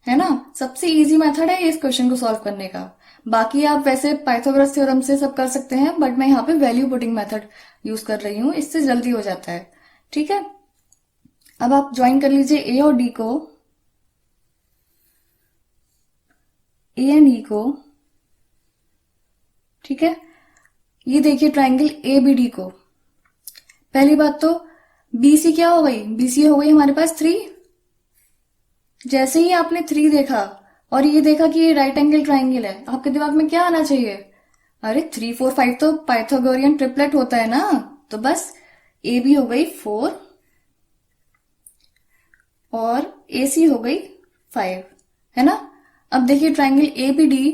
S2: है ना। सबसे इजी मेथड है इस क्वेश्चन को सॉल्व करने का। बाकी आप वैसे पाइथागोरस थ्योरम से सब कर सकते हैं, बट मैं यहाँ पे वैल्यू पुटिंग मेथड यूज कर रही हूँ, इससे जल्दी हो जाता है, ठीक है। अब आप ज्वाइन कर लीजिए A और D को, A एंड E को, ठीक है। ये देखिए ट्राइंगल ABD को। पहली बात तो BC क्या हो गई, BC हो गई हमारे पास 3। जैसे ही आपने 3 देखा और ये देखा कि ये राइट एंगल ट्राइंगल है, आपके दिमाग में क्या आना चाहिए, अरे 3 4 5 तो पाइथागोरियन ट्रिपलेट होता है ना। तो बस AB हो गई 4 और AC हो गई 5, है ना। अब देखिए ट्राइंगल ABD,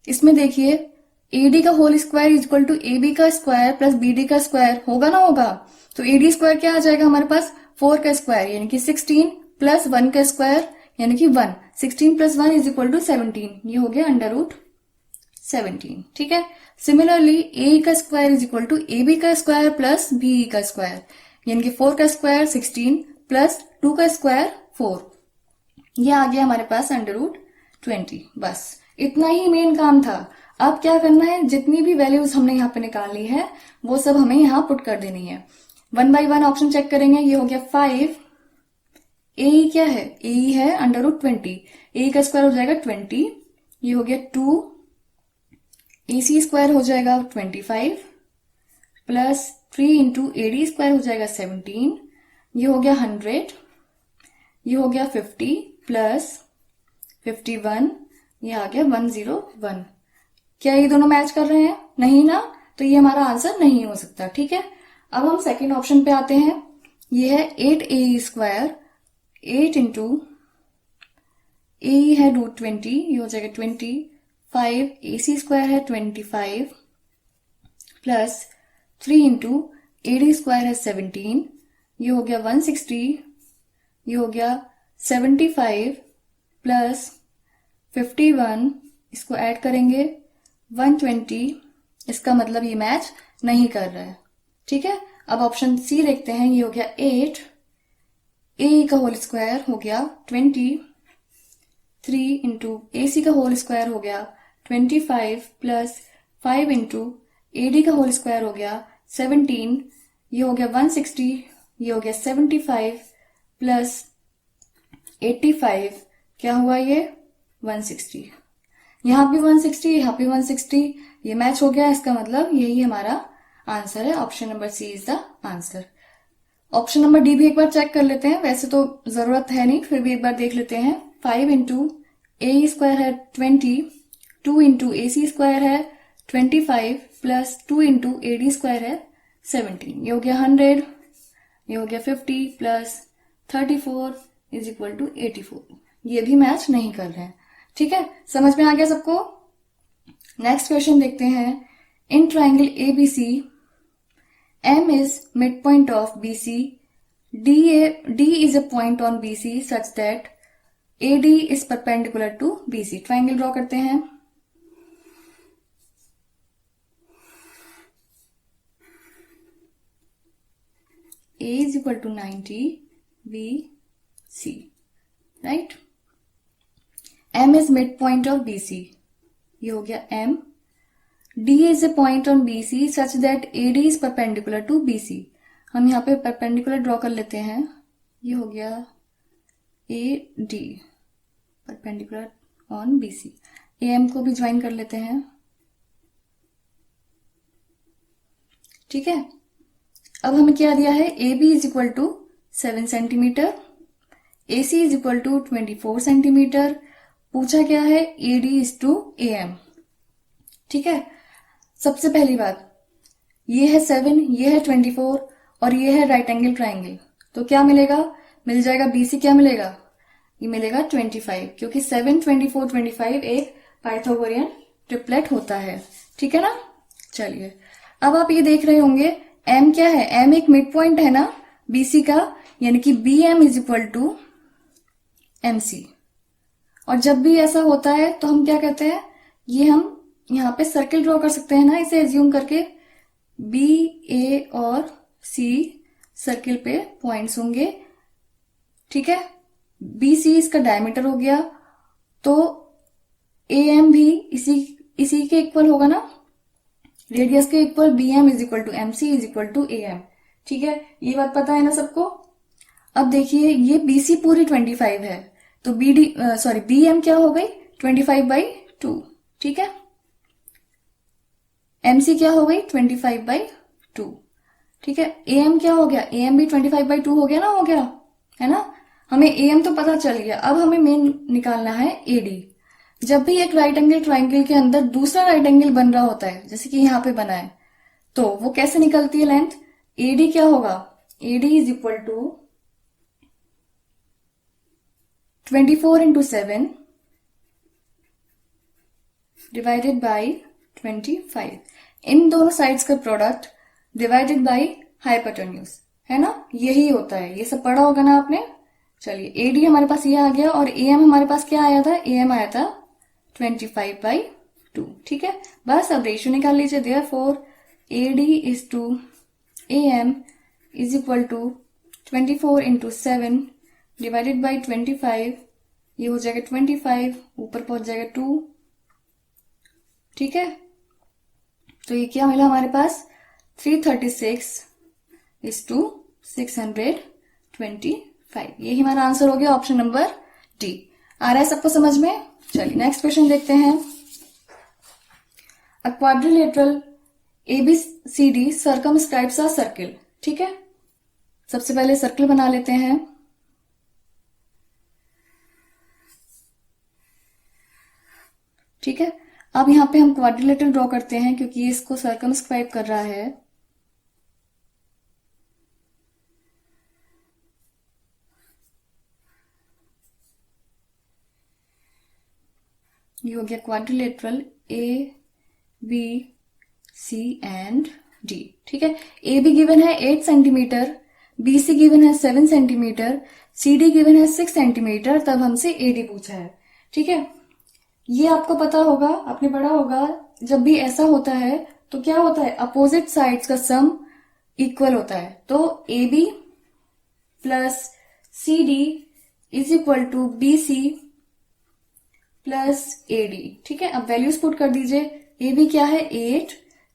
S2: इसमें देखिए AD का whole square is equal to AB का स्क्वायर प्लस BD का स्क्वायर होगा ना, होगा। तो AD स्क्वायर क्या आ जाएगा हमारे पास 4 का स्क्वायर यानी कि 16 प्लस 1 का स्क्वायर यानी कि 1, 16 प्लस 1 इज इक्वल टू 17, ये हो गया अंडर रूट 17, ठीक है। सिमिलरली A का square is equal to AB का स्क्वायर प्लस BE का स्क्वायर यानी कि 4 का स्क्वायर 16 प्लस 2 का स्क्वायर 4, ये आ गया हमारे पास अंडर रूट 20। बस इतना ही मेन काम था। अब क्या करना है, जितनी भी वैल्यूज हमने यहाँ पे निकाली है वो सब हमें यहाँ पुट कर देनी है। 1 बाय 1 ऑप्शन चेक करेंगे। ये हो गया 5, AE क्या है, AE है अंडर रूट 20, AE का स्क्वायर हो जाएगा 20, ये हो गया 2, AC स्क्वायर हो जाएगा 25 प्लस 3 इंटू AD स्क्वायर हो जाएगा 17, ये हो गया 100, ये हो गया 50 प्लस 51, ये आ गया 101। क्या ये दोनों मैच कर रहे हैं, नहीं ना, तो ये हमारा आंसर नहीं हो सकता, ठीक है। अब हम सेकेंड ऑप्शन पे आते हैं। ये है 8AE स्क्वायर, 8 इंटू AE है रूट 20, ये हो जाएगा 25, AC स्क्वायर है 25 प्लस 3 इंटू AD स्क्वायर है 17, ये हो गया 160, ये हो गया 75 प्लस 51, इसको ऐड करेंगे 120, इसका मतलब ये मैच नहीं कर रहा है। ठीक है, अब ऑप्शन सी देखते हैं। ये हो गया 8, ए का होल स्क्वायर हो गया 20, 3 इंटू ए सी का होल स्क्वायर हो गया 25 प्लस 5 इंटू ए डी का होल स्क्वायर हो गया 17, ये हो गया 160, ये हो गया 75 प्लस 85, क्या हुआ ये 160, यहां भी 160, यहां भी 160, ये मैच हो गया। इसका मतलब यही हमारा आंसर है। Option number C is the answer. Option number D भी एक बार चेक कर लेते हैं, वैसे तो जरूरत है नहीं, फिर भी एक बार देख लेते हैं। 5 इंटू ए स्क्वायर है 20, 2 इंटू ए सी स्क्वायर है 25 plus 2 into A D square है 17, ये हो गया 100, ये हो गया 50 प्लस 34 इज इक्वल टू 84, ये भी मैच नहीं कर रहे हैं। ठीक है, समझ में आ गया सबको। नेक्स्ट क्वेश्चन देखते हैं। In triangle ABC M is midpoint of BC, D is a point on BC such that AD is perpendicular to BC। Triangle draw करते हैं। A is equal to 90, BC, right? M is midpoint of BC, ये हो गया M। D is a point on BC such that AD is perpendicular to BC। हम यहाँ पे perpendicular draw कर लेते हैं। ये हो गया AD perpendicular on BC। AM को भी ज्वाइन कर लेते हैं। ठीक है, अब हमें क्या दिया है, AB is equal to 7 centimetre, AC is equal to 24 centimetre. पूछा क्या है, AD is to AM। ठीक है, सबसे पहली बात, ये है 7, ये है 24 और ये है राइट एंगल ट्राइंगल, तो क्या मिलेगा, मिल जाएगा BC, क्या मिलेगा, ये मिलेगा 25, क्योंकि 7, 24, 25 एक पाइथागोरियन ट्रिपलेट होता है। ठीक है ना। चलिए, अब आप ये देख रहे होंगे M क्या है, M एक मिड पॉइंट है ना BC का, यानी कि BM is equal to MC। और जब भी ऐसा होता है तो हम क्या कहते हैं, ये हम यहाँ पे सर्किल ड्रॉ कर सकते हैं ना, इसे एज्यूम करके B, A और C सर्किल पे पॉइंट्स होंगे। ठीक है, BC इसका डायमीटर हो गया, तो AM भी इसी के इक्वल होगा ना, रेडियस के इक्वल। BM is equal to MC is equal to AM। ठीक है, ये बात पता है ना सबको। अब देखिए, ये BC पूरी 25 है, तो BM क्या हो गई 25/2। ठीक है, MC क्या हो गई 25/2। ठीक है, AM क्या हो गया, AM भी 25/2 हो गया ना, हो गया है ना। हमें AM तो पता चल गया, अब हमें मेन निकालना है AD। जब भी एक राइट एंगल ट्राइंगल के अंदर दूसरा राइट एंगल बन रहा होता है, जैसे कि यहाँ पे बना है, तो वो कैसे निकलती है लेंथ, AD क्या होगा, AD is equal to 24 into 7 divided by 25, इन दोनों साइड्स का प्रोडक्ट डिवाइडेड बाई हाइपोटेन्यूज, है ना, यही होता है। ये सब पढ़ा होगा ना आपने। चलिए, AD हमारे पास ये आ गया और AM हमारे पास क्या आया था, AM आया था 25/2। ठीक है, बस अब रेशियो निकाल लीजिए। Therefore AD is to AM is equal to 24 into 7 divided by 25, ये हो जाएगा 25, ऊपर पहुंच जाएगा 2। ठीक है, तो ये क्या मिला हमारे पास, 336 इज टू 625। यही हमारा आंसर हो गया, ऑप्शन नंबर डी। आ रहा है सबको समझ में। चलिए नेक्स्ट क्वेश्चन देखते हैं। A quadrilateral ABCD circumscribes a circle. ठीक है, सबसे पहले सर्किल बना लेते हैं। ठीक है, अब यहां पे हम क्वाड्रिलेटरल ड्रॉ करते हैं, क्योंकि ये इसको सर्कमस्क्राइब कर रहा है। ये हो गया क्वाड्रिलेटरल ABC एंड D। ठीक है, AB गिवन है 8 सेंटीमीटर, BC गिवन है 7 सेंटीमीटर, CD गिवन है 6 सेंटीमीटर, तब हमसे AD पूछा है। ठीक है, ये आपको पता होगा, आपने पढ़ा होगा, जब भी ऐसा होता है तो क्या होता है, अपोजिट साइड्स का सम इक्वल होता है। तो AB plus CD is equal to BC plus AD। ठीक है, अब वैल्यूज पुट कर दीजिए। AB क्या है 8,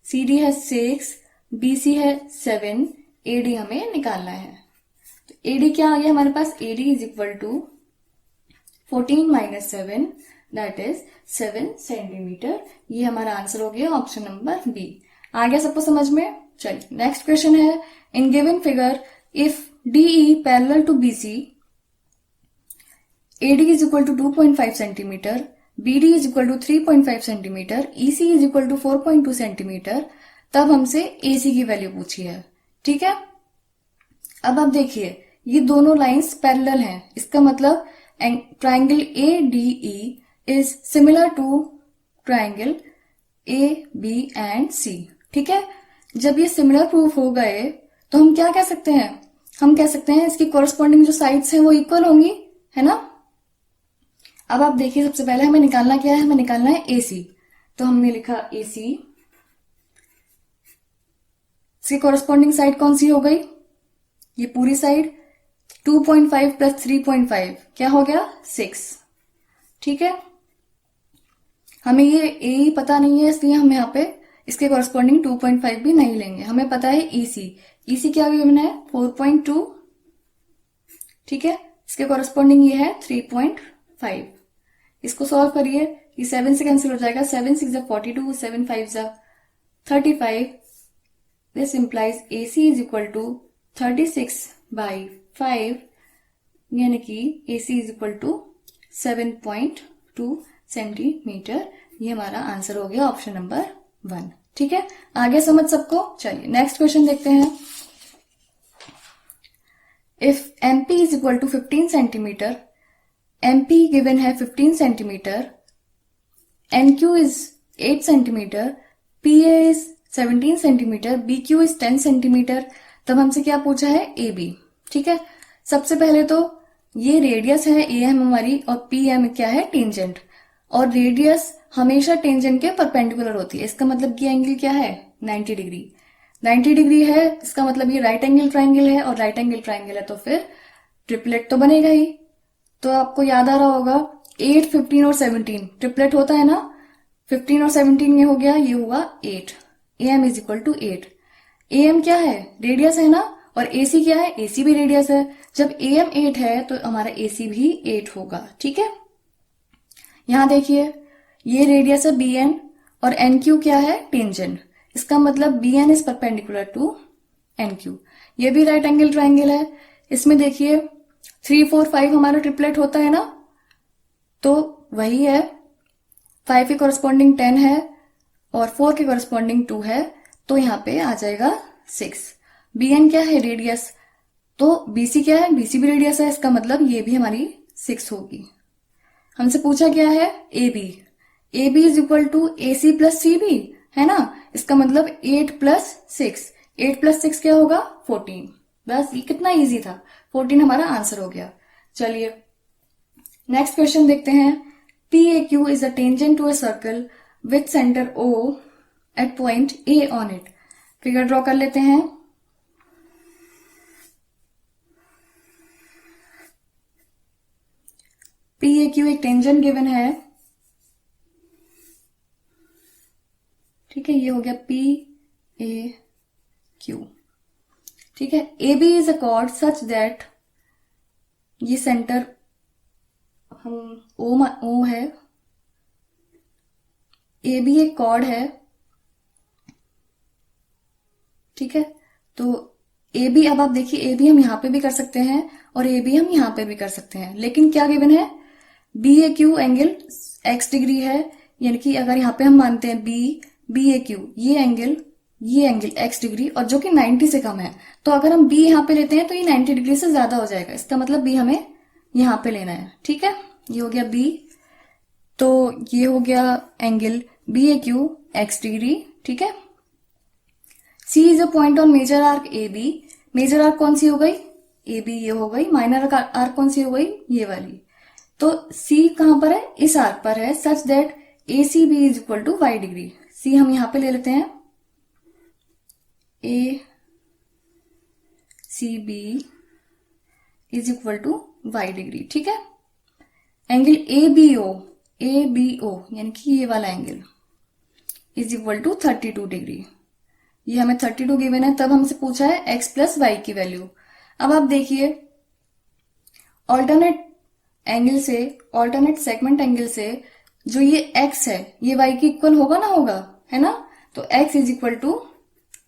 S2: CD है 6, BC है 7, AD हमें निकालना है। तो AD क्या आ गया हमारे पास, AD is equal to 14 minus 7 that is 7 centimetre. ये हमारा आंसर हो गया ऑप्शन नंबर बी। आ गया सबको समझ में? चलिए नेक्स्ट क्वेश्चन है, in given figure if DE parallel to BC, AD is equal to 2.5 centimetre, BD is equal to 3.5 centimetre, EC is equal to 4.2 centimetre, तब हमसे AC की वैल्यू पूछी है। ठीक है, अब आप देखिए ये दोनों लाइंस पैरेलल हैं, इसका मतलब triangle ADE is similar to triangle AB and C। ठीक है, जब ये सिमिलर प्रूफ हो गए तो हम क्या कह सकते हैं, हम कह सकते हैं इसकी कॉरस्पॉन्डिंग जो साइड्स हैं वो इक्वल होंगी, है ना। अब आप देखिए सबसे पहले हमें निकालना क्या है, हमें निकालना है AC। तो हमने लिखा AC, इसकी कॉरस्पॉन्डिंग साइड कौन सी हो गई, ये पूरी साइड 2.5 प्लस 3.5 क्या हो गया 6। ठीक है, हमें ये A पता नहीं है इसलिए हम यहाँ पे इसके कॉरस्पॉन्डिंग 2.5 भी नहीं लेंगे। हमें पता है EC क्या गिवन है 4.2। ठीक है, इसके कॉरस्पॉन्डिंग ये है 3.5। इसको सॉल्व करिए, ये 7 से कैंसिल हो जाएगा, 7 6 जा 42, 7 5 जा 35। This implies AC is equal to 36/5, यानी कि AC is equal to 7.2 centimetre. ये हमारा आंसर हो गया ऑप्शन नंबर 1। ठीक है, आगे समझ सबको? चलिए नेक्स्ट क्वेश्चन देखते हैं। If MP is equal to 15 centimetre, MP given है 15 centimetre, NQ is 8 centimetre, PA is 17 centimetre, BQ is 10 centimetre, तब हमसे क्या पूछा है AB। ठीक है, सबसे पहले तो ये रेडियस है AM हमारी और PM क्या है टेंजेंट, और रेडियस हमेशा टेंजेंट के परपेंडिकुलर होती है। इसका मतलब ये एंगल क्या है 90 डिग्री, 90 डिग्री है, इसका मतलब ये राइट एंगल ट्राइंगल है, और राइट एंगल ट्राइंगल है तो फिर ट्रिपलेट तो बनेगा ही। तो आपको याद आ रहा होगा 8, 15 और 17 ट्रिपलेट होता है ना, 15 और 17 ये हो गया, ये हुआ 8। AM is equal to 8। AM क्या है रेडियस है ना, और AC क्या है, AC भी रेडियस है। जब AM 8 है तो हमारा AC भी 8 होगा। ठीक है, यहां देखिए ये रेडियस है BN और NQ क्या है टेंजेंट, इसका मतलब BN is perpendicular to NQ। ये भी राइट एंगल ट्राइंगल है। इसमें देखिए 3 4 5 हमारा ट्रिपलेट होता है ना, तो वही है, 5 के कॉरस्पॉन्डिंग 10 है और 4 के कॉरस्पॉन्डिंग 2 है, तो यहाँ पे आ जाएगा 6। BN क्या है रेडियस, तो BC क्या है, BC भी रेडियस है, इसका मतलब ये भी हमारी 6 होगी। हमसे पूछा क्या है AB is equal to AC plus CB, है ना, इसका मतलब 8 प्लस 6, 8 प्लस 6 क्या होगा 14। बस ये कितना इजी था, 14 हमारा आंसर हो गया। चलिए नेक्स्ट क्वेश्चन देखते हैं। PAQ is a tangent to a circle with centre O at point A on it. Figure draw कर लेते हैं। PAQ एक टेंजेंट गिवन है, ठीक है, ये हो गया PAQ। ठीक है, AB is a cord such that, ये सेंटर हम O है, AB एक कॉर्ड है। ठीक है, तो AB, अब आप देखिए AB हम यहां पे भी कर सकते हैं और AB हम यहां पे भी कर सकते हैं, लेकिन क्या गिवन है BAQ एंगल x डिग्री है, यानी कि अगर यहाँ पे हम मानते हैं BAQ ये एंगल x डिग्री और जो कि 90 से कम है, तो अगर हम B यहाँ पे लेते हैं तो ये 90 डिग्री से ज्यादा हो जाएगा, इसका मतलब B हमें यहाँ पे लेना है। ठीक है, ये हो गया B, तो ये हो गया एंगल BAQ x डिग्री। ठीक है, C is a point on major arc AB, major arc कौन सी हो गई, ए बी ये हो गई, माइनर आर्क कौन सी हो गई, ये वाली। तो सी कहां पर है, इस आर्क पर है, such that a c b is equal to y degree. सी हम यहां पे ले लेते हैं, a c b is equal to y degree, ठीक है। एंगल ए बी ओ यानी कि ये वाला angle is equal to 32 degree. ये हमें 32 गिवन है, तब हमसे पूछा है x प्लस वाई की वैल्यू। अब आप देखिए ऑल्टरनेट एंगल से, ऑल्टरनेट सेगमेंट एंगल से जो ये x है ये y के इक्वल होगा ना, होगा, है ना। तो x is equal to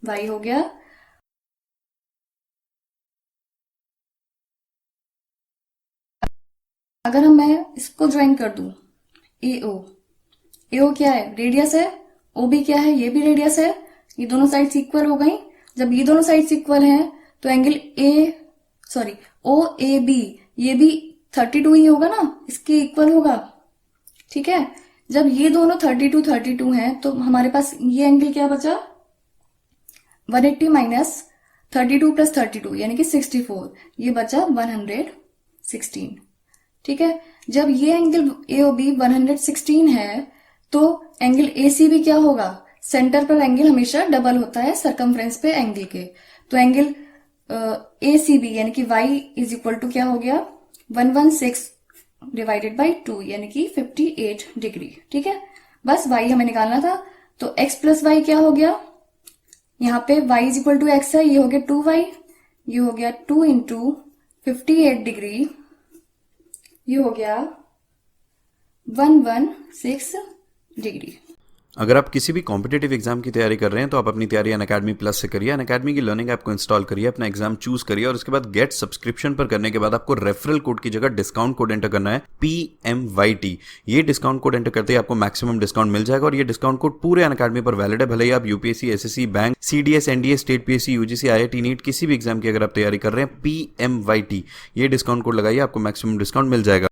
S2: y हो गया। अगर मैं इसको ज्वाइन कर दूं, एओ क्या है, रेडियस है, ओबी क्या है, ये भी रेडियस है, ये दोनों साइड्स इक्वल हो गई। जब ये दोनों साइड्स इक्वल हैं तो एंगल ओ ए बी ये भी 32 ही होगा ना, इसके इक्वल होगा, ठीक है। जब ये दोनों 32 हैं तो हमारे पास ये एंगल क्या बचा, 180 माइनस 32 प्लस 32 यानी कि 64, ये बचा 116, ठीक है। जब ये एंगल एओबी 116 है तो एंगल एसीबी क्या होगा, सेंटर पर एंगल हमेशा डबल होता है सरकमफ्रेंस पे एंगल के। तो एंगल एसीबी यानी कि y इज इक्वल टू क्या हो गया, 116 डिवाइडेड बाई 2 यानी कि 58 डिग्री, ठीक है। बस y हमें निकालना था। तो x प्लस वाई क्या हो गया, यहाँ पे y is equal to x है, ये हो गया 2y, ये हो गया 2 इंटू 58 डिग्री, ये हो गया 116 डिग्री।
S1: अगर आप किसी भी कॉम्पिटेटिव एग्जाम की तैयारी कर रहे हैं तो आप अपनी तैयारी अनअकैडमी प्लस से करिए। अनअकैडमी की लर्निंग ऐप को इंस्टॉल करिए, अपना एग्जाम चूज करिए और उसके बाद गेट सब्सक्रिप्शन पर करने के बाद आपको रेफरल कोड की जगह डिस्काउंट कोड एंटर करना है PMYT। ये डिस्काउंट कोड एंटर करते ही आपको मैक्सिमम डिस्काउंट मिल जाएगा और ये डिस्काउंट कोड पूरे अनअकैडमी पर वैलिड है। भले ही आप UPSC, SSC, bank, CDS, NDA, state PSC, UGC, IIT, NEET किसी भी एग्जाम की अगर आप तैयारी कर रहे हैं, PMYT ये डिस्काउंट कोड लगाइए, आपको मैक्सिमम डिस्काउंट मिल जाएगा।